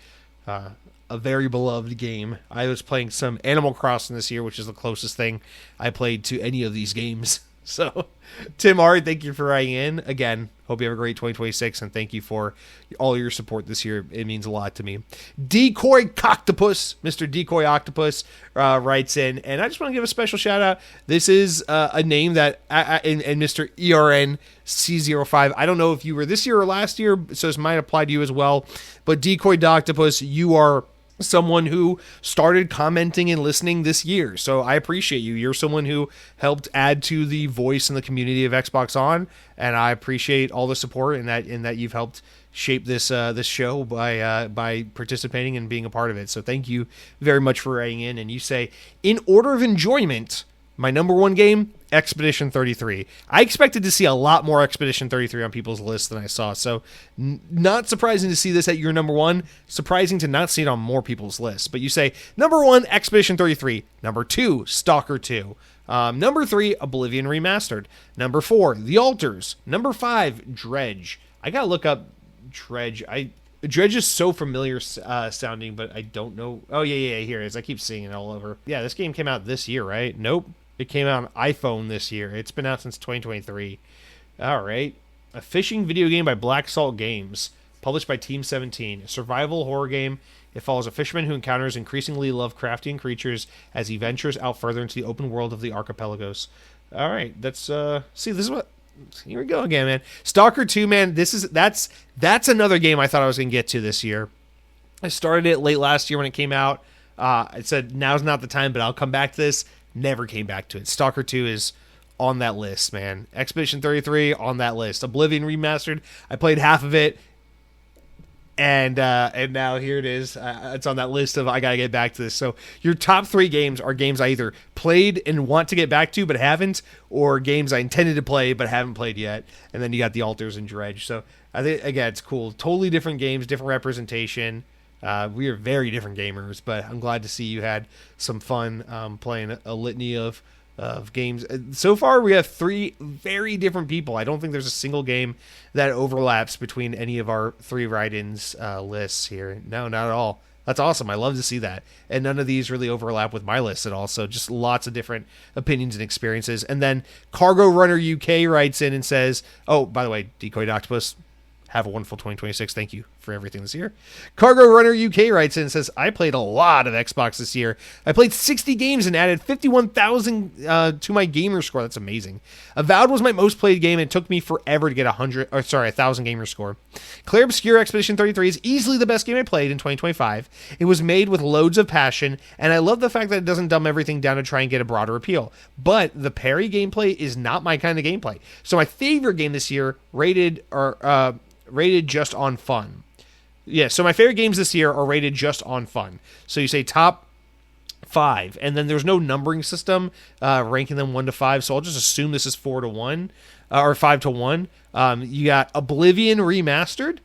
a very beloved game. I was playing some Animal Crossing this year, which is the closest thing I played to any of these games. So, Tim R., thank you for writing in. Again, hope you have a great 2026, and thank you for all your support this year. It means a lot to me. Decoy Octopus, Mr. Decoy Octopus, writes in, and I just want to give a special shout out. This is a name that, and Mr. ERNC05, I don't know if you were this year or last year, so this might apply to you as well, but Decoy Octopus, you are someone who started commenting and listening this year, so I appreciate you. You're someone who helped add to the voice in the community of Xbox On, and I appreciate all the support in that you've helped shape this show by participating and being a part of it. So thank you very much for writing in. And you say, in order of enjoyment, my number 1 game, Expedition 33. I expected to see a lot more Expedition 33 on people's lists than I saw, so not surprising to see this at your number 1, surprising to not see it on more people's lists. But you say, number 1, Expedition 33, number 2, Stalker 2, number 3, Oblivion Remastered, number 4, The Altars, number 5, Dredge. I gotta look up Dredge. Dredge is so familiar sounding, but I don't know. Oh, yeah, here it is. I keep seeing it all over. Yeah, this game came out this year, right? Nope. It came out on iPhone this year. It's been out since 2023. All right. A fishing video game by Black Salt Games, published by Team 17. A survival horror game. It follows a fisherman who encounters increasingly Lovecraftian creatures as he ventures out further into the open world of the archipelagos. All right, that's see, this is what. Here we go again, man. Stalker 2, man. That's another game I thought I was gonna get to this year. I started it late last year when it came out. I said now's not the time, but I'll come back to this. Never came back to it. Stalker 2 is on that list, man. Expedition 33 on that list. Oblivion Remastered. I played half of it. And now here it is. It's on that list of I gotta get back to this. So your top 3 games are games I either played and want to get back to but haven't, or games I intended to play but haven't played yet. And then you got the Alters and Dredge. So I think again it's cool. Totally different games, different representation. We are very different gamers, but I'm glad to see you had some fun playing a litany of games. So far, we have 3 very different people. I don't think there's a single game that overlaps between any of our 3 write-ins lists here. No, not at all. That's awesome. I love to see that. And none of these really overlap with my list at all. So just lots of different opinions and experiences. And then Cargo Runner UK writes in and says, oh, by the way, Decoy Octopus, have a wonderful 2026. Thank you for everything this year. Cargo Runner UK writes in and says, I played a lot of Xbox this year. I played 60 games and added 51,000 to my gamer score. That's amazing. Avowed was my most played game, and it took me forever to get 1,000 gamer score. Claire Obscure Expedition 33 is easily the best game I played in 2025. It was made with loads of passion, and I love the fact that it doesn't dumb everything down to try and get a broader appeal. But the parry gameplay is not my kind of gameplay. So my favorite game this year, rated just on fun. Yeah, so my favorite games this year are rated just on fun. So you say top 5, and then there's no numbering system ranking them 1 to 5, so I'll just assume this is 4 to 1 or 5 to 1. You got Oblivion Remastered.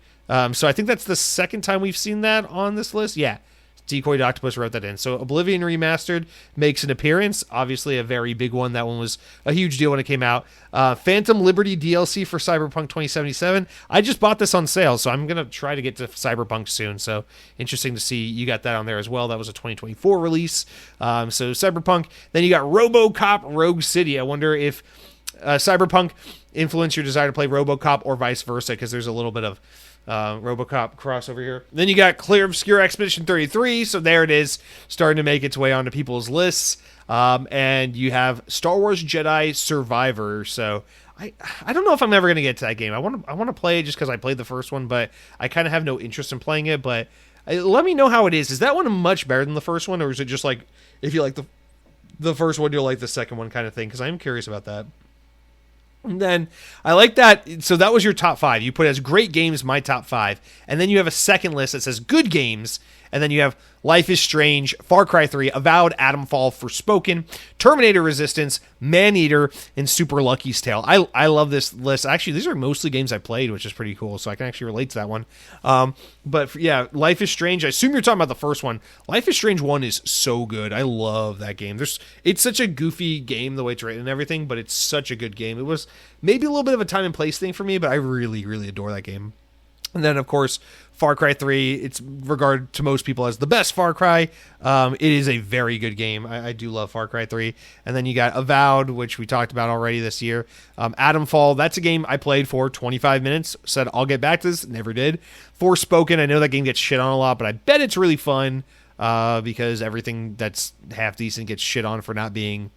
So I think that's the second time we've seen that on this list. Yeah. Decoy Octopus wrote that in. So Oblivion Remastered makes an appearance. Obviously a very big one. That one was a huge deal when it came out. Phantom Liberty DLC for Cyberpunk 2077. I just bought this on sale, so I'm going to try to get to Cyberpunk soon. So interesting to see you got that on there as well. That was a 2024 release. So Cyberpunk. Then you got RoboCop Rogue City. I wonder if Cyberpunk influenced your desire to play RoboCop or vice versa, because there's a little bit of RoboCop crossover here. Then you got Clear Obscure Expedition 33, so there it is, starting to make its way onto people's lists. And you have Star Wars Jedi Survivor. So I don't know if I'm ever going to get to that game. I want to play it just because I played the first one, but I kind of have no interest in playing it. But let me know how it is. Is that one much better than the first one, or is it just like if you like the first one, you'll like the second one kind of thing? Because I'm curious about that. And then I like that. So that was your top 5. You put as great games, my top 5. And then you have a second list that says good games. And then you have Life is Strange, Far Cry 3, Avowed, Atomfall, Forspoken, Terminator Resistance, Maneater, and Super Lucky's Tale. I love this list. Actually, these are mostly games I played, which is pretty cool, so I can actually relate to that one. But yeah, Life is Strange. I assume you're talking about the first one. Life is Strange 1 is so good. I love that game. It's such a goofy game, the way it's written and everything, but it's such a good game. It was maybe a little bit of a time and place thing for me, but I really, really adore that game. And then, of course, Far Cry 3, it's regarded to most people as the best Far Cry. It is a very good game. I do love Far Cry 3. And then you got Avowed, which we talked about already this year. Atomfall, that's a game I played for 25 minutes. Said, I'll get back to this. Never did. Forspoken, I know that game gets shit on a lot, but I bet it's really fun because everything that's half decent gets shit on for not being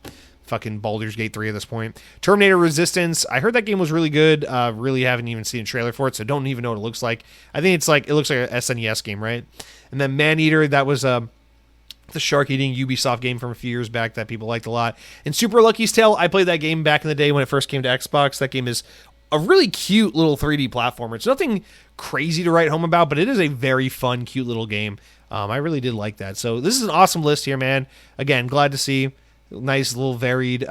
fucking Baldur's Gate 3 at this point. Terminator Resistance, I heard that game was really good. Really haven't even seen a trailer for it, so don't even know what it looks like. I think it looks like an SNES game, right? And then Maneater, that was the shark-eating Ubisoft game from a few years back that people liked a lot. And Super Lucky's Tale, I played that game back in the day when it first came to Xbox. That game is a really cute little 3D platformer. It's nothing crazy to write home about, but it is a very fun, cute little game. I really did like that. So this is an awesome list here, man. Again, glad to see. Nice little varied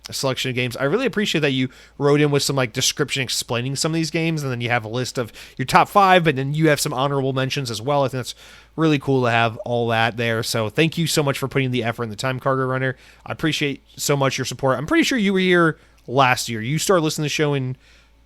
selection of games. I really appreciate that you wrote in with some like description explaining some of these games, and then you have a list of your top 5, but then you have some honorable mentions as well. I think that's really cool to have all that there. So thank you so much for putting the effort in the time, Cargo Runner. I appreciate so much your support. I'm pretty sure you were here last year. You started listening to the show in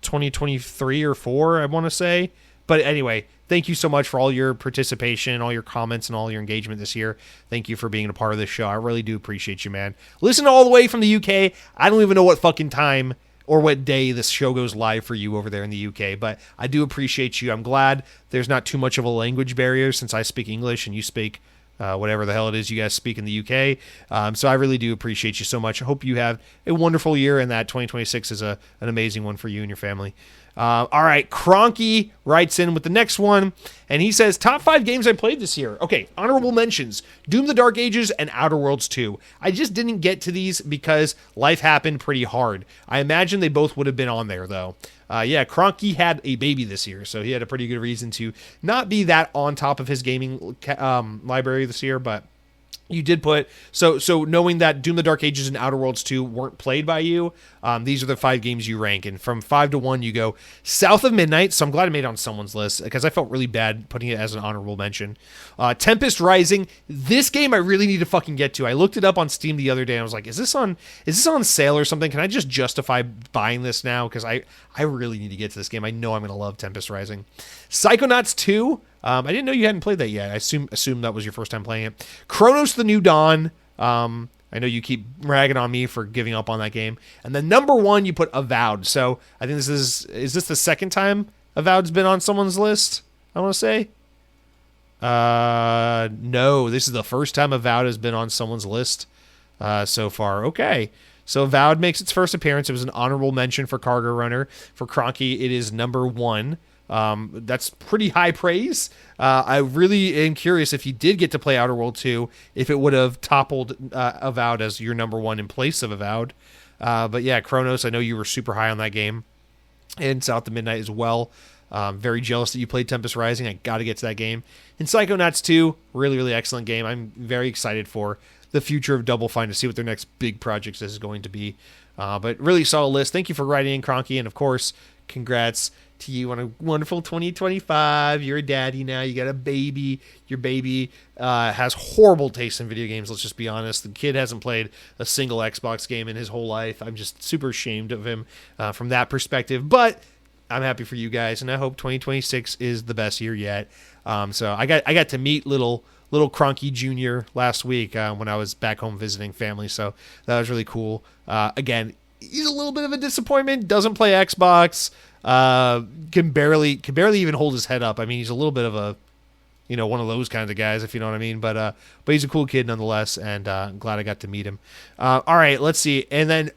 2023 or 4, I want to say. But anyway, thank you so much for all your participation, all your comments, and all your engagement this year. Thank you for being a part of this show. I really do appreciate you, man. Listen all the way from the UK. I don't even know what fucking time or what day this show goes live for you over there in the UK. But I do appreciate you. I'm glad there's not too much of a language barrier since I speak English and you speak whatever the hell it is you guys speak in the UK. So I really do appreciate you so much. I hope you have a wonderful year and that 2026 is an amazing one for you and your family. All right, Cronky writes in with the next one, and he says, top 5 games I played this year. Okay, honorable mentions, Doom the Dark Ages and Outer Worlds 2. I just didn't get to these because life happened pretty hard. I imagine they both would have been on there, though. Yeah, Cronky had a baby this year, so he had a pretty good reason to not be that on top of his gaming library this year, but you did put, so knowing that Doom the Dark Ages and Outer Worlds 2 weren't played by you, these are the 5 games you rank, and from 5 to 1 you go South of Midnight, so I'm glad I made it on someone's list, because I felt really bad putting it as an honorable mention. Tempest Rising, this game I really need to fucking get to. I looked it up on Steam the other day, and I was like, is this on sale or something? Can I just justify buying this now? Because I really need to get to this game. I know I'm going to love Tempest Rising. Psychonauts 2, I didn't know you hadn't played that yet. I assume that was your first time playing it. Chronos The New Dawn. I know you keep ragging on me for giving up on that game. And then number 1, you put Avowed. So I think is this the second time Avowed's been on someone's list? I want to say. No, this is the first time Avowed has been on someone's list so far. Okay. So Avowed makes its first appearance. It was an honorable mention for Cargo Runner. For Cronky, it is number 1. That's pretty high praise. I really am curious if you did get to play Outer World 2, if it would have toppled Avowed as your number 1 in place of Avowed. But yeah, Chronos, I know you were super high on that game. And South of Midnight as well. Very jealous that you played Tempest Rising. I got to get to that game. And Psychonauts 2, really, really excellent game. I'm very excited for the future of Double Fine to see what their next big project is going to be. But really solid list. Thank you for writing in, Cronky. And of course, congrats to you on a wonderful 2025. You're a daddy now. You got a baby. Your baby has horrible taste in video games. Let's just be honest. The kid hasn't played a single Xbox game in his whole life. I'm just super ashamed of him from that perspective. But I'm happy for you guys, and I hope 2026 is the best year yet. So I got to meet little Cronky Jr. last week when I was back home visiting family. So that was really cool. Again, he's a little bit of a disappointment. Doesn't play Xbox. Can barely even hold his head up. I mean, he's a little bit of a, one of those kinds of guys, if you know what I mean. But he's a cool kid nonetheless, and I'm glad I got to meet him. All right, let's see. And then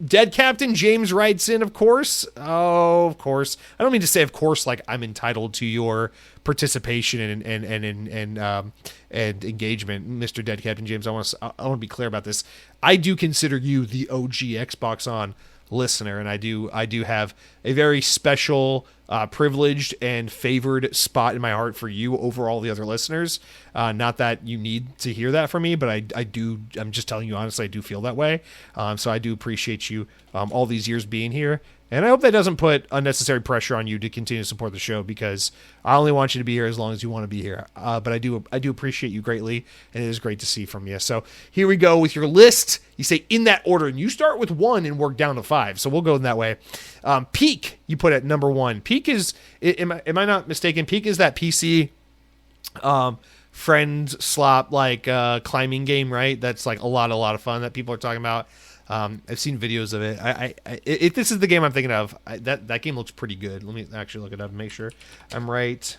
Dead Captain James writes in, of course. Oh, of course. I don't mean to say, of course, like I'm entitled to your participation and engagement, Mr. Dead Captain James. I want to be clear about this. I do consider you the OG Xbox On listener, and I do have a very special, privileged and favored spot in my heart for you over all the other listeners. Not that you need to hear that from me, but I'm just telling you honestly, I do feel that way. So I do appreciate you all these years being here. And I hope that doesn't put unnecessary pressure on you to continue to support the show, because I only want you to be here as long as you want to be here. But I do appreciate you greatly, and it is great to see from you. So here we go with your list. You say in that order, and you start with 1 and work down to 5. So we'll go in that way. Peak, you put at number 1. Peak is, am I not mistaken? Peak is that PC friend slop climbing game, right? That's like a lot of fun that people are talking about. I've seen videos of it. If this is the game I'm thinking of, that game looks pretty good. Let me actually look it up and make sure I'm right.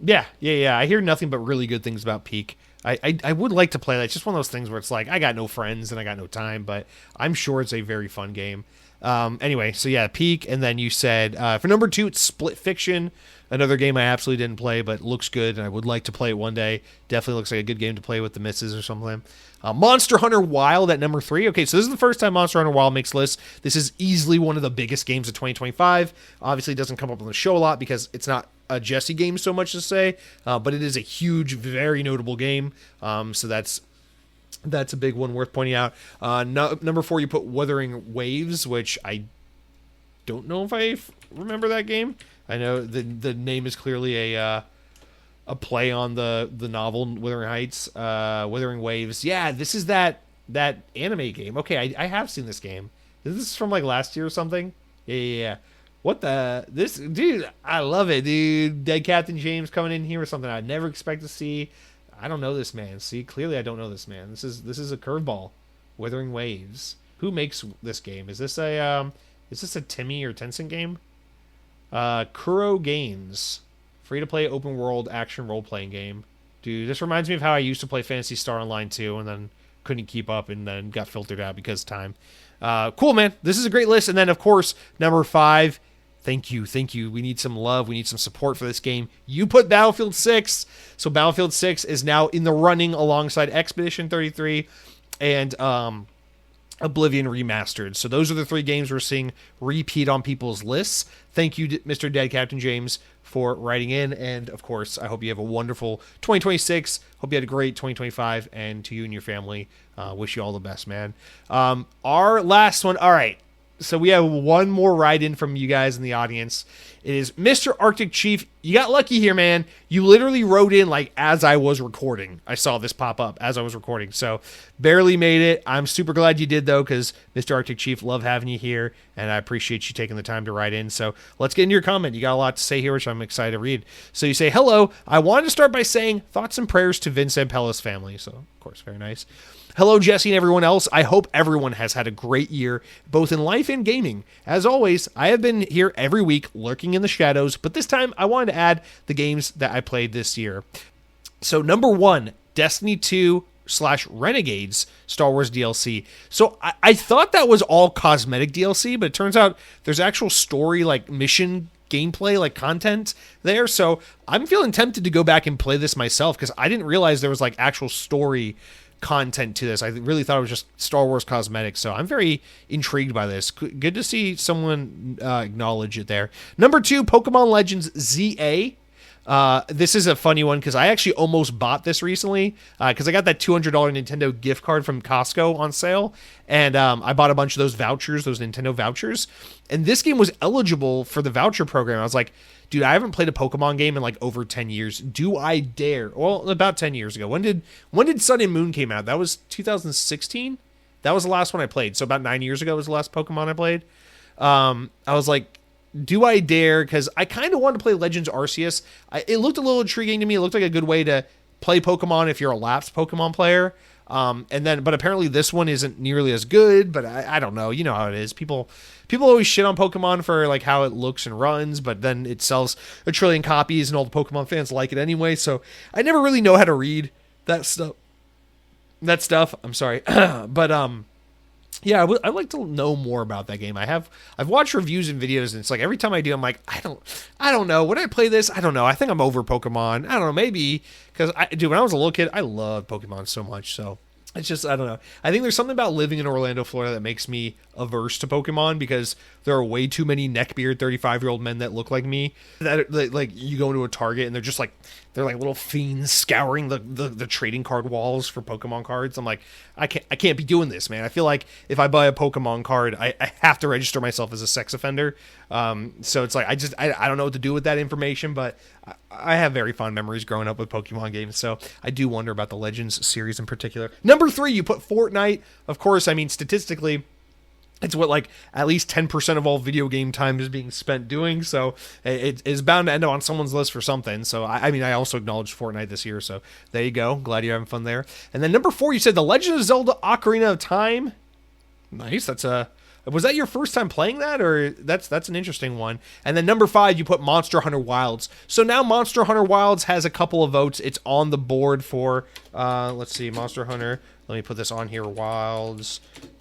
Yeah. I hear nothing but really good things about Peak. I would like to play that. It's just one of those things where it's like, I got no friends and I got no time, but I'm sure it's a very fun game. Anyway, so yeah, Peak. And then you said, for number 2, it's Split Fiction. Another game I absolutely didn't play, but looks good, and I would like to play it one day. Definitely looks like a good game to play with the misses or something. Monster Hunter Wild at number 3. Okay, so this is the first time Monster Hunter Wild makes lists. This is easily one of the biggest games of 2025. Obviously, it doesn't come up on the show a lot because it's not a Jesse game so much to say, but it is a huge, very notable game. So that's a big one worth pointing out. Number 4, you put Wuthering Waves, which I don't know if I remember that game. I know the name is clearly a play on the novel Wuthering Heights, Wuthering Waves. Yeah, this is that anime game. Okay, I have seen this game. Is this from like last year or something? Yeah. What this dude? I love it, dude. Dead Captain James coming in here with something I'd never expect to see. I don't know this man. See, clearly I don't know this man. This is a curveball. Wuthering Waves. Who makes this game? Is this a Timmy or Tencent game? Kuro Games. Free to play open world action role playing game. Dude, this reminds me of how I used to play Phantasy Star Online 2 and then couldn't keep up and then got filtered out because of time. Cool, man. This is a great list. And then, of course, number 5. Thank you. We need some love. We need some support for this game. You put Battlefield 6. So Battlefield 6 is now in the running alongside Expedition 33 and Oblivion Remastered. So those are the 3 games we're seeing repeat on people's lists. Thank you, Mr. Dead Captain James, for writing in. And, of course, I hope you have a wonderful 2026. Hope you had a great 2025. And to you and your family, wish you all the best, man. Our last one. All right. So we have one more write-in from you guys in the audience. It is Mr. Arctic Chief. You got lucky here, man. You literally wrote in like as I was recording. I saw this pop up as I was recording. So barely made it. I'm super glad you did, though, because Mr. Arctic Chief, love having you here, and I appreciate you taking the time to write in. So let's get into your comment. You got a lot to say here, which I'm excited to read. So you say, hello. I wanted to start by saying thoughts and prayers to Vince Zampella's family. So, of course, very nice. Hello, Jesse and everyone else. I hope everyone has had a great year, both in life and gaming. As always, I have been here every week, lurking in the shadows, but this time I wanted to add the games that I played this year. So, number 1, Destiny 2 / Renegades Star Wars DLC. So, I thought that was all cosmetic DLC, but it turns out there's actual story, like mission gameplay, like content there. So, I'm feeling tempted to go back and play this myself because I didn't realize there was like actual story content to this. I really thought it was just Star Wars cosmetics, so I'm very intrigued by this. Good to see someone acknowledge it there. Number 2, Pokemon Legends ZA. This is a funny one because I actually almost bought this recently because I got that $200 Nintendo gift card from Costco on sale, and I bought a bunch of those vouchers, those Nintendo vouchers, and this game was eligible for the voucher program. I was like, dude, I haven't played a Pokemon game in like over 10 years. Do I dare? Well, about 10 years ago. When did Sun and Moon came out? That was 2016? That was the last one I played. So about 9 years ago was the last Pokemon I played. I was like, do I dare? Because I kind of wanted to play Legends Arceus. It looked a little intriguing to me. It looked like a good way to play Pokemon if you're a lapsed Pokemon player. But apparently this one isn't nearly as good, but I don't know. You know how it is. People always shit on Pokemon for like how it looks and runs, but then it sells a 1 trillion copies and all the Pokemon fans like it anyway. So I never really know how to read that stuff. I'm sorry. But, yeah, I'd like to know more about that game. I've watched reviews and videos, and it's like every time I do, I'm like, I don't know. When I play this, I don't know. I think I'm over Pokemon. I don't know, maybe because when I was a little kid, I loved Pokemon so much. So it's just, I don't know. I think there's something about living in Orlando, Florida that makes me averse to Pokemon because there are way too many neckbeard 35-year-old men that look like me. That like you go into a Target and they're like little fiends scouring the trading card walls for Pokemon cards. I'm like, I can't be doing this, man. I feel like if I buy a Pokemon card, I have to register myself as a sex offender. So it's like I don't know what to do with that information, but I have very fond memories growing up with Pokemon games. So I do wonder about the Legends series in particular. Number 3, you put Fortnite. Of course, I mean statistically, it's what like at least 10% of all video game time is being spent doing. So it is bound to end up on someone's list for something. So I also acknowledged Fortnite this year. So there you go. Glad you're having fun there. And then number 4, you said The Legend of Zelda Ocarina of Time. Nice. Was that your first time playing that, or that's an interesting one? And then number 5, you put Monster Hunter Wilds. So now Monster Hunter Wilds has a couple of votes. It's on the board for let's see, Monster Hunter. Let me put this on here. Wilds.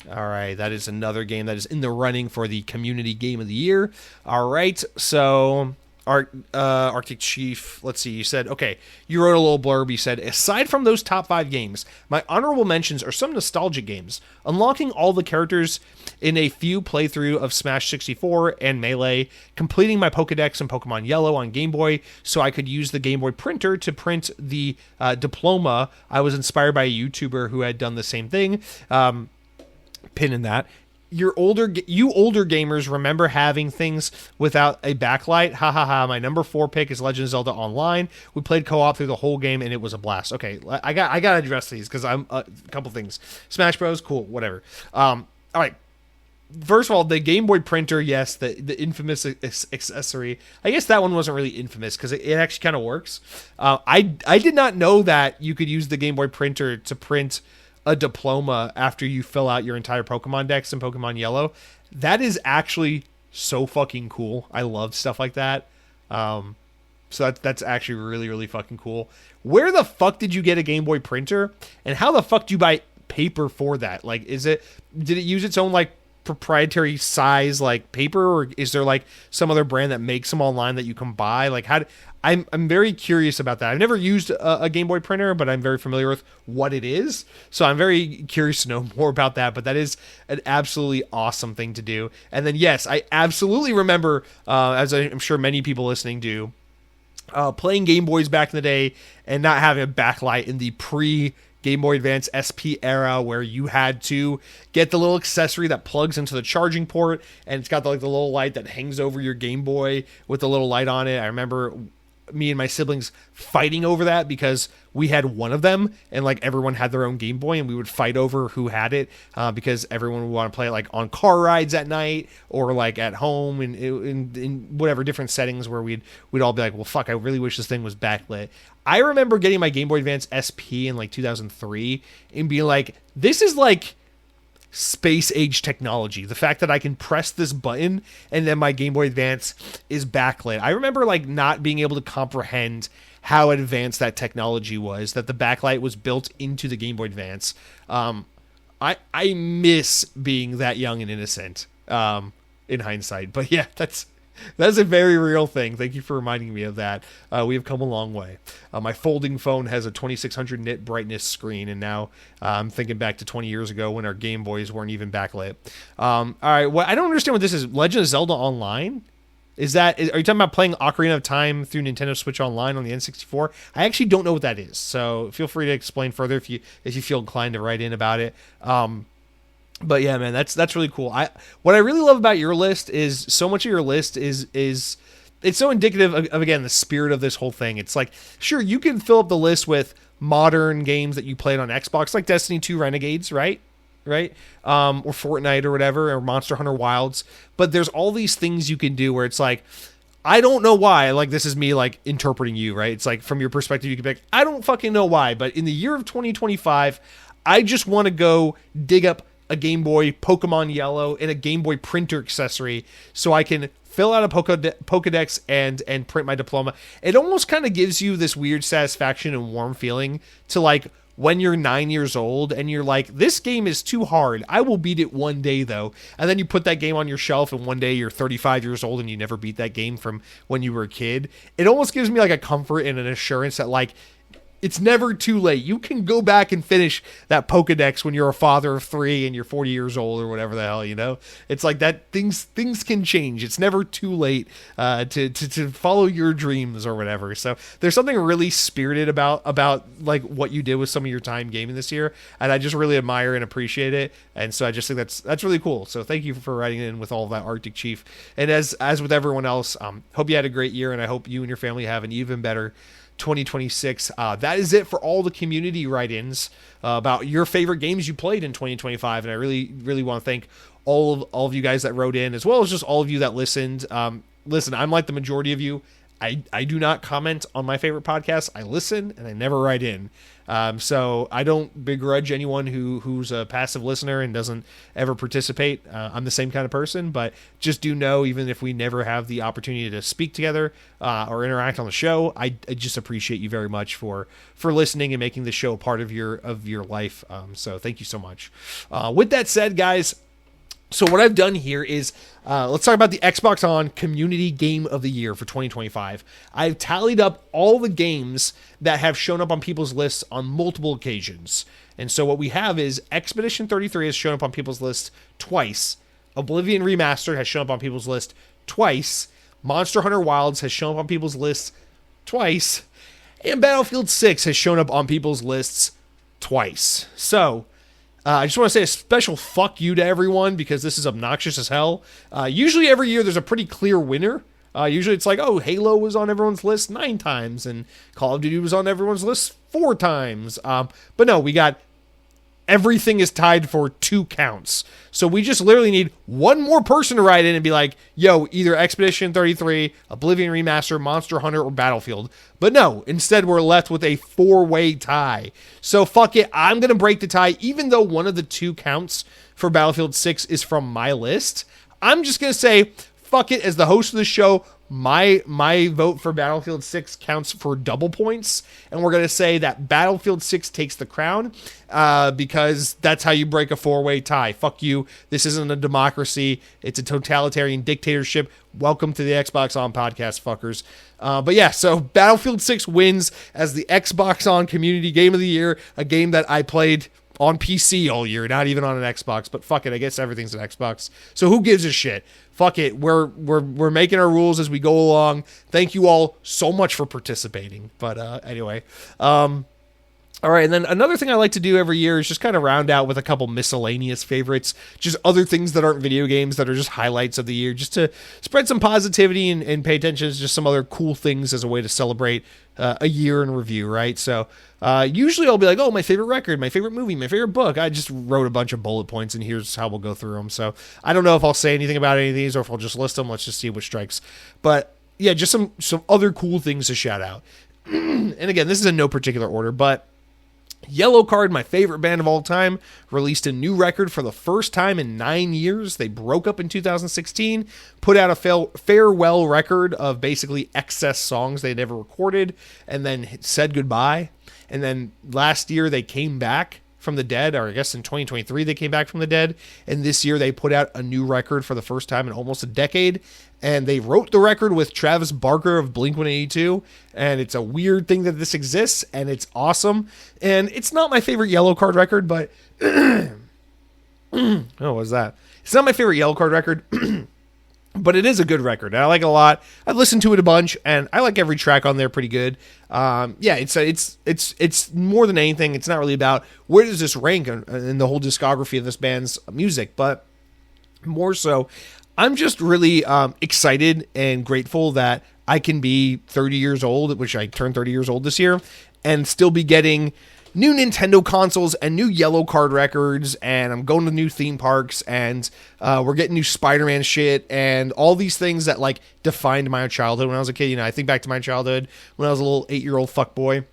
All right, that is another game that is in the running for the Community Game of the Year. All right, so Arctic Chief, let's see, you said, okay, you wrote a little blurb. You said, aside from those top 5 games, my honorable mentions are some nostalgic games. Unlocking all the characters in a few playthrough of Smash 64 and Melee, completing my Pokedex and Pokemon Yellow on Game Boy so I could use the Game Boy printer to print the diploma. I was inspired by a YouTuber who had done the same thing. Pin in that. You older gamers remember having things without a backlight. Ha ha ha. My number 4 pick is Legend of Zelda Online. We played co-op through the whole game and it was a blast. Okay, I got to address these because I'm a couple things. Smash Bros, cool, whatever. All right. First of all, the Game Boy printer, yes, the infamous accessory. I guess that one wasn't really infamous because it actually kind of works. I did not know that you could use the Game Boy printer to print a diploma after you fill out your entire Pokemon decks in Pokemon Yellow. That is actually so fucking cool. I love stuff like that. So that's actually really, really fucking cool. Where the fuck did you get a Game Boy printer? And how the fuck do you buy paper for that? Like, did it use its own, like, proprietary size, like, paper? Or is there, like, some other brand that makes them online that you can buy? Like, I'm very curious about that. I've never used a Game Boy printer, but I'm very familiar with what it is. So I'm very curious to know more about that. But that is an absolutely awesome thing to do. And then, yes, I absolutely remember, as I'm sure many people listening do, playing Game Boys back in the day and not having a backlight in the Game Boy Advance SP era, where you had to get the little accessory that plugs into the charging port, and it's got the little light that hangs over your Game Boy with the little light on it. I remember me and my siblings fighting over that because we had one of them, and like everyone had their own Game Boy, and we would fight over who had it, because everyone would want to play it like on car rides at night or like at home in whatever different settings where we'd all be like, well, fuck, I really wish this thing was backlit. I remember getting my Game Boy Advance SP in like 2003 and being like, this is like space age technology. The fact that I can press this button and then my Game Boy Advance is backlit. I remember like not being able to comprehend how advanced that technology was, that the backlight was built into the Game Boy Advance. I miss being that young and innocent, in hindsight. But yeah, that's a very real thing. Thank you for reminding me of that. We have come a long way. My folding phone has a 2600 nit brightness screen, and now I'm thinking back to 20 years ago when our Game Boys weren't even backlit. All right, well, I don't understand what this is. Legend of Zelda Online? Are you talking about playing Ocarina of Time through Nintendo Switch Online on the N64? I actually don't know what that is, so feel free to explain further if you feel inclined to write in about it. But yeah, man, that's really cool. What I really love about your list is so much of your list is it's so indicative of again the spirit of this whole thing. It's like, sure, you can fill up the list with modern games that you played on Xbox, like Destiny 2 Renegades, right? Or Fortnite or whatever, or Monster Hunter Wilds. But there's all these things you can do where it's like, I don't know why. Like, this is me like interpreting you, right? It's like from your perspective, you can be like, I don't fucking know why, but in the year of 2025, I just want to go dig up a Game Boy Pokemon Yellow and a Game Boy printer accessory so I can fill out a Pokedex and print my diploma. It almost kind of gives you this weird satisfaction and warm feeling to like when you're 9 years old and you're like, this game is too hard. I will beat it one day though. And then you put that game on your shelf and one day you're 35 years old and you never beat that game from when you were a kid. It almost gives me like a comfort and an assurance that like, it's never too late. You can go back and finish that Pokedex when you're a father of 3 and you're 40 years old or whatever the hell, you know? It's like that things can change. It's never too late to follow your dreams or whatever. So there's something really spirited about like what you did with some of your time gaming this year. And I just really admire and appreciate it. And so I just think that's really cool. So thank you for writing in with all of that, Arctic Chief. And as with everyone else, hope you had a great year, and I hope you and your family have an even better 2026. That is it for all the community write-ins about your favorite games you played in 2025, and I really, really want to thank all of you guys that wrote in, as well as just all of you that listened. Listen, I'm like the majority of you. I do not comment on my favorite podcasts. I listen and I never write in. So I don't begrudge anyone who's a passive listener and doesn't ever participate. I'm the same kind of person, but just do know, even if we never have the opportunity to speak together or interact on the show, I just appreciate you very much for listening and making the show a part of your life. So thank you so much. With that said, guys, so what I've done here is, let's talk about the Xbox On Community Game of the Year for 2025. I've tallied up all the games that have shown up on people's lists on multiple occasions. And so what we have is Expedition 33 has shown up on people's lists twice. Oblivion Remastered has shown up on people's list twice. Monster Hunter Wilds has shown up on people's lists twice. And Battlefield 6 has shown up on people's lists twice. So I just want to say a special fuck you to everyone, because this is obnoxious as hell. Usually every year there's a pretty clear winner. Usually it's like, oh, Halo was on everyone's list 9 times and Call of Duty was on everyone's list 4 times. But no, we got everything is tied for 2 counts. So we just literally need one more person to write in and be like, yo, either Expedition 33, Oblivion Remaster, Monster Hunter, or Battlefield. But no, instead we're left with a 4-way tie. So fuck it, I'm going to break the tie, even though one of the 2 counts for Battlefield 6 is from my list. I'm just going to say, fuck it, as the host of the show, my vote for Battlefield 6 counts for double points, and we're going to say that Battlefield 6 takes the crown because that's how you break a 4-way tie. Fuck you. This isn't a democracy. It's a totalitarian dictatorship. Welcome to the Xbox On podcast, fuckers. But yeah, so Battlefield 6 wins as the Xbox On Community Game of the Year, a game that I played on PC all year, not even on an Xbox, but fuck it, I guess everything's an Xbox. So who gives a shit? Fuck it, we're making our rules as we go along. Thank you all so much for participating. But anyway, all right, and then another thing I like to do every year is just kind of round out with a couple miscellaneous favorites, just other things that aren't video games that are just highlights of the year, just to spread some positivity and pay attention to just some other cool things as a way to celebrate a year in review, right? So usually I'll be like, oh, my favorite record, my favorite movie, my favorite book. I just wrote a bunch of bullet points, and here's how we'll go through them. So I don't know if I'll say anything about any of these or if I'll just list them. Let's just see what strikes. But yeah, just some other cool things to shout out. And again, this is in no particular order, but Yellowcard, my favorite band of all time, released a new record for the first time in 9 years. They broke up in 2016, put out a farewell record of basically excess songs they'd ever recorded, and then said goodbye. And then last year they came back from the dead, or I guess in 2023 they came back from the dead, and this year they put out a new record for the first time in almost a decade. And they wrote the record with Travis Barker of Blink-182, and it's a weird thing that this exists, and it's awesome. And it's not my favorite Yellowcard record, but oh, what was that? It's not my favorite Yellowcard record, but it is a good record. I like it a lot. I've listened to it a bunch, and I like every track on there pretty good. Yeah, it's more than anything. It's not really about where does this rank in the whole discography of this band's music, but more so, I'm just really excited and grateful that I can be 30 years old, which I turned 30 years old this year, and still be getting new Nintendo consoles and new Yellowcard records, and I'm going to new theme parks, and we're getting new Spider-Man shit, and all these things that like defined my childhood when I was a kid. You know, I think back to my childhood when I was a little 8-year-old fuckboy,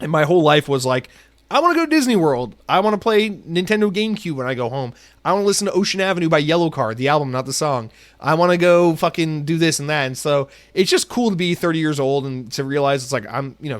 and my whole life was like, I want to go to Disney World. I want to play Nintendo GameCube when I go home. I want to listen to Ocean Avenue by Yellowcard, the album, not the song. I want to go fucking do this and that. And so it's just cool to be 30 years old and to realize it's like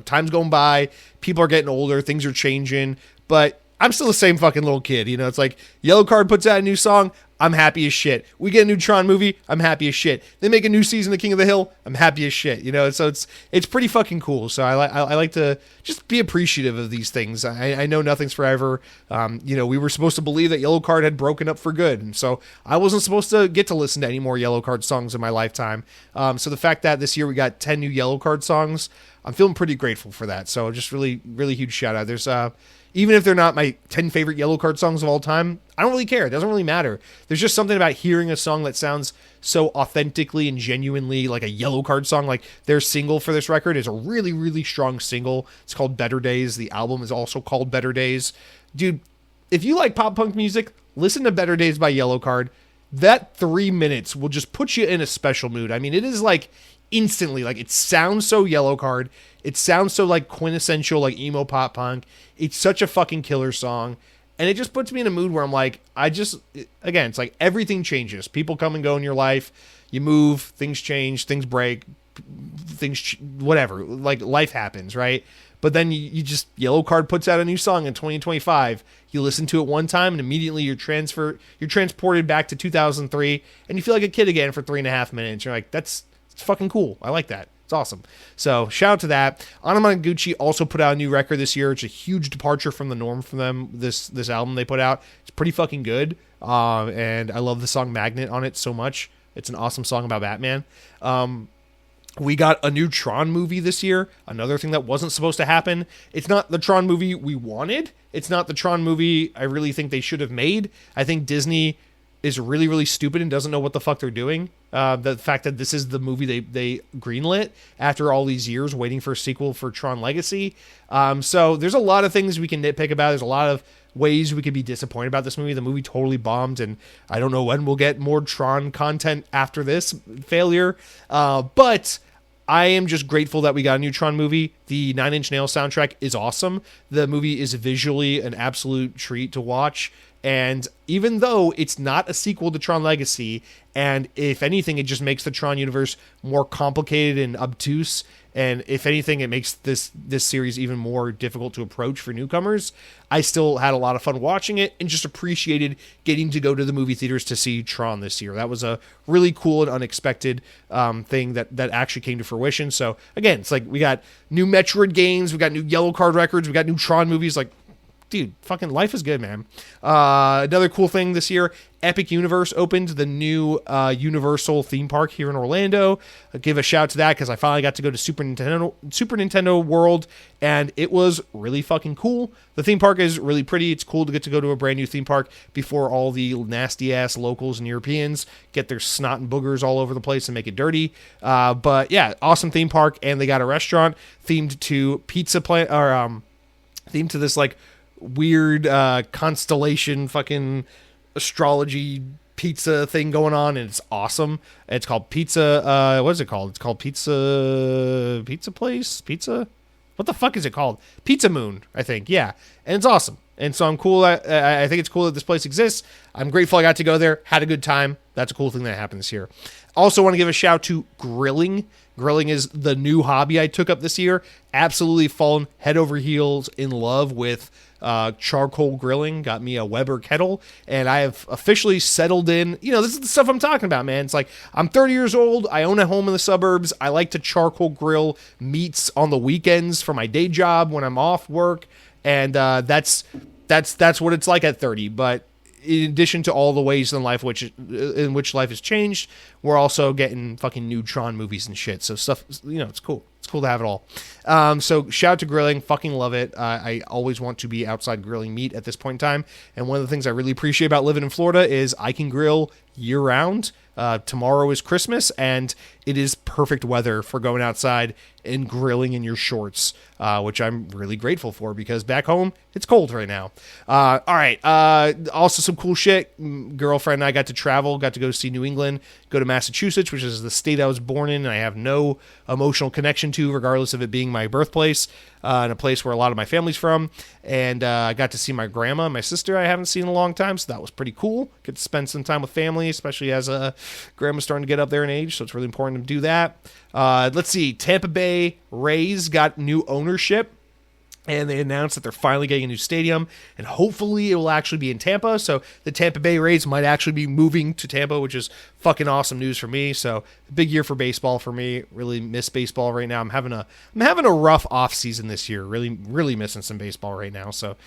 time's going by, people are getting older, things are changing, but I'm still the same fucking little kid. You know, it's like Yellowcard puts out a new song, I'm happy as shit. We get a new Tron movie, I'm happy as shit. They make a new season of King of the Hill, I'm happy as shit. You know, so it's pretty fucking cool. So I like to just be appreciative of these things. I know nothing's forever. We were supposed to believe that Yellowcard had broken up for good, and so I wasn't supposed to get to listen to any more Yellowcard songs in my lifetime. So the fact that this year we got 10 new Yellowcard songs, I'm feeling pretty grateful for that. So just really, really huge shout out. There's even if they're not my 10 favorite Yellowcard songs of all time, I don't really care. It doesn't really matter. There's just something about hearing a song that sounds so authentically and genuinely like a Yellowcard song. Like their single for this record is a really, really strong single. It's called Better Days. The album is also called Better Days. Dude, if you like pop punk music, listen to Better Days by Yellowcard. That 3 minutes will just put you in a special mood. I mean, it is like instantly, like it sounds so Yellowcard. It sounds so like quintessential, like emo pop punk. It's such a fucking killer song. And it just puts me in a mood where I'm like, again, it's like everything changes. People come and go in your life. You move, things change, things break, whatever. Like life happens, right? But then you just, Yellowcard puts out a new song in 2025. You listen to it one time and immediately you're transported back to 2003 and you feel like a kid again for 3.5 minutes. You're like, it's fucking cool. I like that. It's awesome. So shout out to that. Anamanaguchi also put out a new record this year. It's a huge departure from the norm for them. This album they put out, it's pretty fucking good. And I love the song Magnet on it so much. It's an awesome song about Batman. We got a new Tron movie this year. Another thing that wasn't supposed to happen. It's not the Tron movie we wanted. It's not the Tron movie I really think they should have made. I think Disney is really, really stupid and doesn't know what the fuck they're doing. The fact that this is the movie they greenlit after all these years waiting for a sequel for Tron Legacy. So there's a lot of things we can nitpick about. There's a lot of ways we could be disappointed about this movie. The movie totally bombed, and I don't know when we'll get more Tron content after this failure. But I am just grateful that we got a new Tron movie. The Nine Inch Nails soundtrack is awesome. The movie is visually an absolute treat to watch. And even though it's not a sequel to Tron Legacy, and if anything, it just makes the Tron universe more complicated and obtuse, and if anything, it makes this series even more difficult to approach for newcomers, I still had a lot of fun watching it and just appreciated getting to go to the movie theaters to see Tron this year. That was a really cool and unexpected thing that actually came to fruition. So again, it's like we got new Metroid games, we got new Yellow Card records, we got new Tron movies. Like, dude, fucking life is good, man. Another cool thing this year, Epic Universe opened the new Universal theme park here in Orlando. I'll give a shout to that because I finally got to go to Super Nintendo World, and it was really fucking cool. The theme park is really pretty. It's cool to get to go to a brand new theme park before all the nasty ass locals and Europeans get their snot and boogers all over the place and make it dirty. But yeah, awesome theme park, and they got a restaurant themed to themed to this like weird constellation fucking astrology pizza thing going on, and it's awesome. It's called Pizza what is it called? It's called Pizza what the fuck is it called? Pizza Moon, I think. Yeah, and it's awesome. And so I'm cool. I think it's cool that this place exists. I'm grateful I got to go there, had a good time. That's a cool thing that happened this year. Also want to give a shout to grilling. Grilling is the new hobby I took up this year. Absolutely fallen head over heels in love with charcoal grilling. Got me a Weber kettle, and I have officially settled in. You know, this is the stuff I'm talking about, man. It's like, I'm 30 years old. I own a home in the suburbs. I like to charcoal grill meats on the weekends for my day job when I'm off work, and that's what it's like at 30. But in addition to all the ways in which life has changed, we're also getting fucking new Tron movies and shit. So stuff, you know, it's cool. It's cool to have it all. So shout out to grilling. Fucking love it. I always want to be outside grilling meat at this point in time. And one of the things I really appreciate about living in Florida is I can grill year round. Tomorrow is Christmas, and it is perfect weather for going outside and grilling in your shorts, which I'm really grateful for because back home, it's cold right now. All right. Also some cool shit. Girlfriend and I got to travel, got to go see New England, go to Massachusetts, which is the state I was born in, and I have no emotional connection to, regardless of it being my birthplace, and a place where a lot of my family's from. And I got to see my grandma, my sister I haven't seen in a long time, so that was pretty cool. Get to spend some time with family, especially as grandma's starting to get up there in age, so it's really important to do that. Let's see, Tampa Bay Rays got new ownership, and they announced that they're finally getting a new stadium, and hopefully it will actually be in Tampa. So the Tampa Bay Rays might actually be moving to Tampa, which is fucking awesome news for me. So big year for baseball for me. Really miss baseball right now. I'm having a rough off season this year. Really missing some baseball right now. So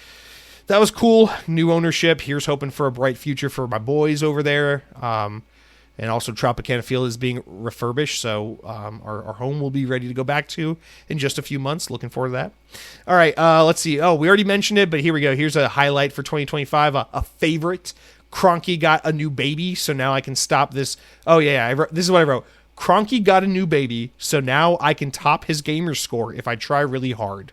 that was cool. New ownership. Here's hoping for a bright future for my boys over there. And also Tropicana Field is being refurbished, so our home will be ready to go back to in just a few months. Looking forward to that. All right, let's see. Oh, we already mentioned it, but here we go. Here's a highlight for 2025, a favorite. Cronky got a new baby, so now I can stop this. Oh, yeah, this is what I wrote. Cronky got a new baby, so now I can top his gamer score if I try really hard.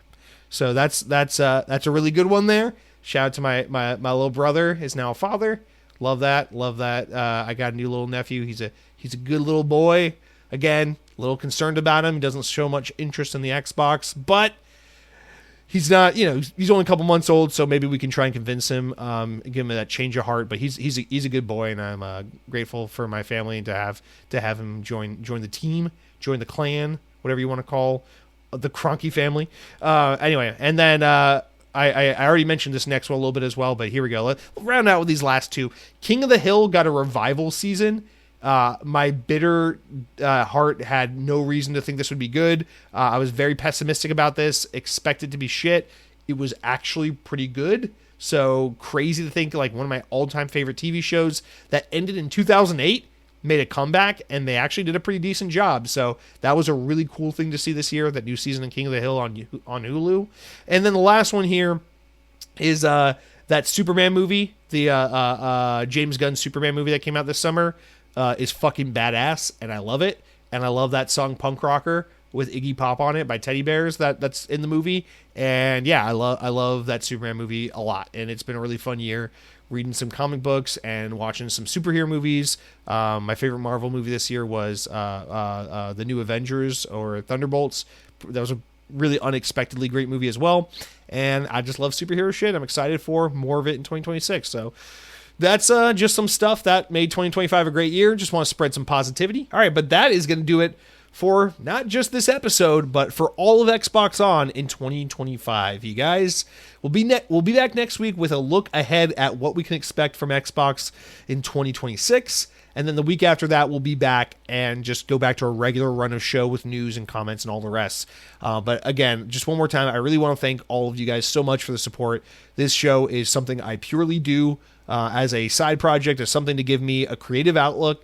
So that's a really good one there. Shout out to my little brother, is now a father. Love that. I got a new little nephew. He's a good little boy. Again, a little concerned about him. He doesn't show much interest in the Xbox, but he's not, he's only a couple months old, so maybe we can try and convince him, give him that change of heart. But he's a good boy, and I'm grateful for my family and to have him join the team, join the clan, whatever you want to call the Cronky family. Anyway, and then I already mentioned this next one a little bit as well, but here we go. Let's round out with these last two. King of the Hill got a revival season. My bitter heart had no reason to think this would be good. I was very pessimistic about this, expected to be shit. It was actually pretty good. So crazy to think like one of my all-time favorite TV shows that ended in 2008 made a comeback, and they actually did a pretty decent job. So that was a really cool thing to see this year, that new season of King of the Hill on Hulu. And then the last one here is that Superman movie, the James Gunn Superman movie that came out this summer is fucking badass, and I love it. And I love that song Punk Rocker with Iggy Pop on it by Teddy Bears that's in the movie. And yeah, I love that Superman movie a lot. And it's been a really fun year reading some comic books and watching some superhero movies. My favorite Marvel movie this year was the New Avengers or Thunderbolts. That was a really unexpectedly great movie as well. And I just love superhero shit. I'm excited for more of it in 2026. So that's just some stuff that made 2025 a great year. Just want to spread some positivity. All right, but that is going to do it for not just this episode, but for all of Xbox On in 2025. You guys, we'll be back next week with a look ahead at what we can expect from Xbox in 2026. And then the week after that, we'll be back and just go back to a regular run of show with news and comments and all the rest. But again, just one more time, I really want to thank all of you guys so much for the support. This show is something I purely do as a side project, as something to give me a creative outlet,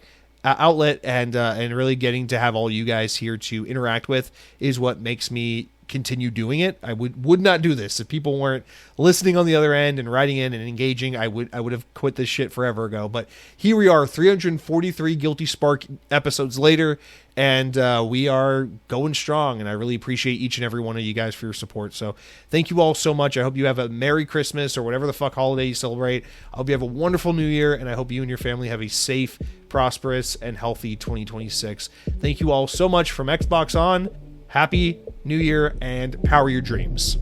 and really getting to have all you guys here to interact with is what makes me continue doing it. I would not do this if people weren't listening on the other end and writing in and engaging. I would have quit this shit forever ago. But here we are, 343 Guilty Spark episodes later, and we are going strong. And I really appreciate each and every one of you guys for your support. So thank you all so much. I hope you have a Merry Christmas or whatever the fuck holiday you celebrate. I hope you have a wonderful New Year, and I hope you and your family have a safe, prosperous, and healthy 2026. Thank you all so much from Xbox On. Happy New Year and power your dreams.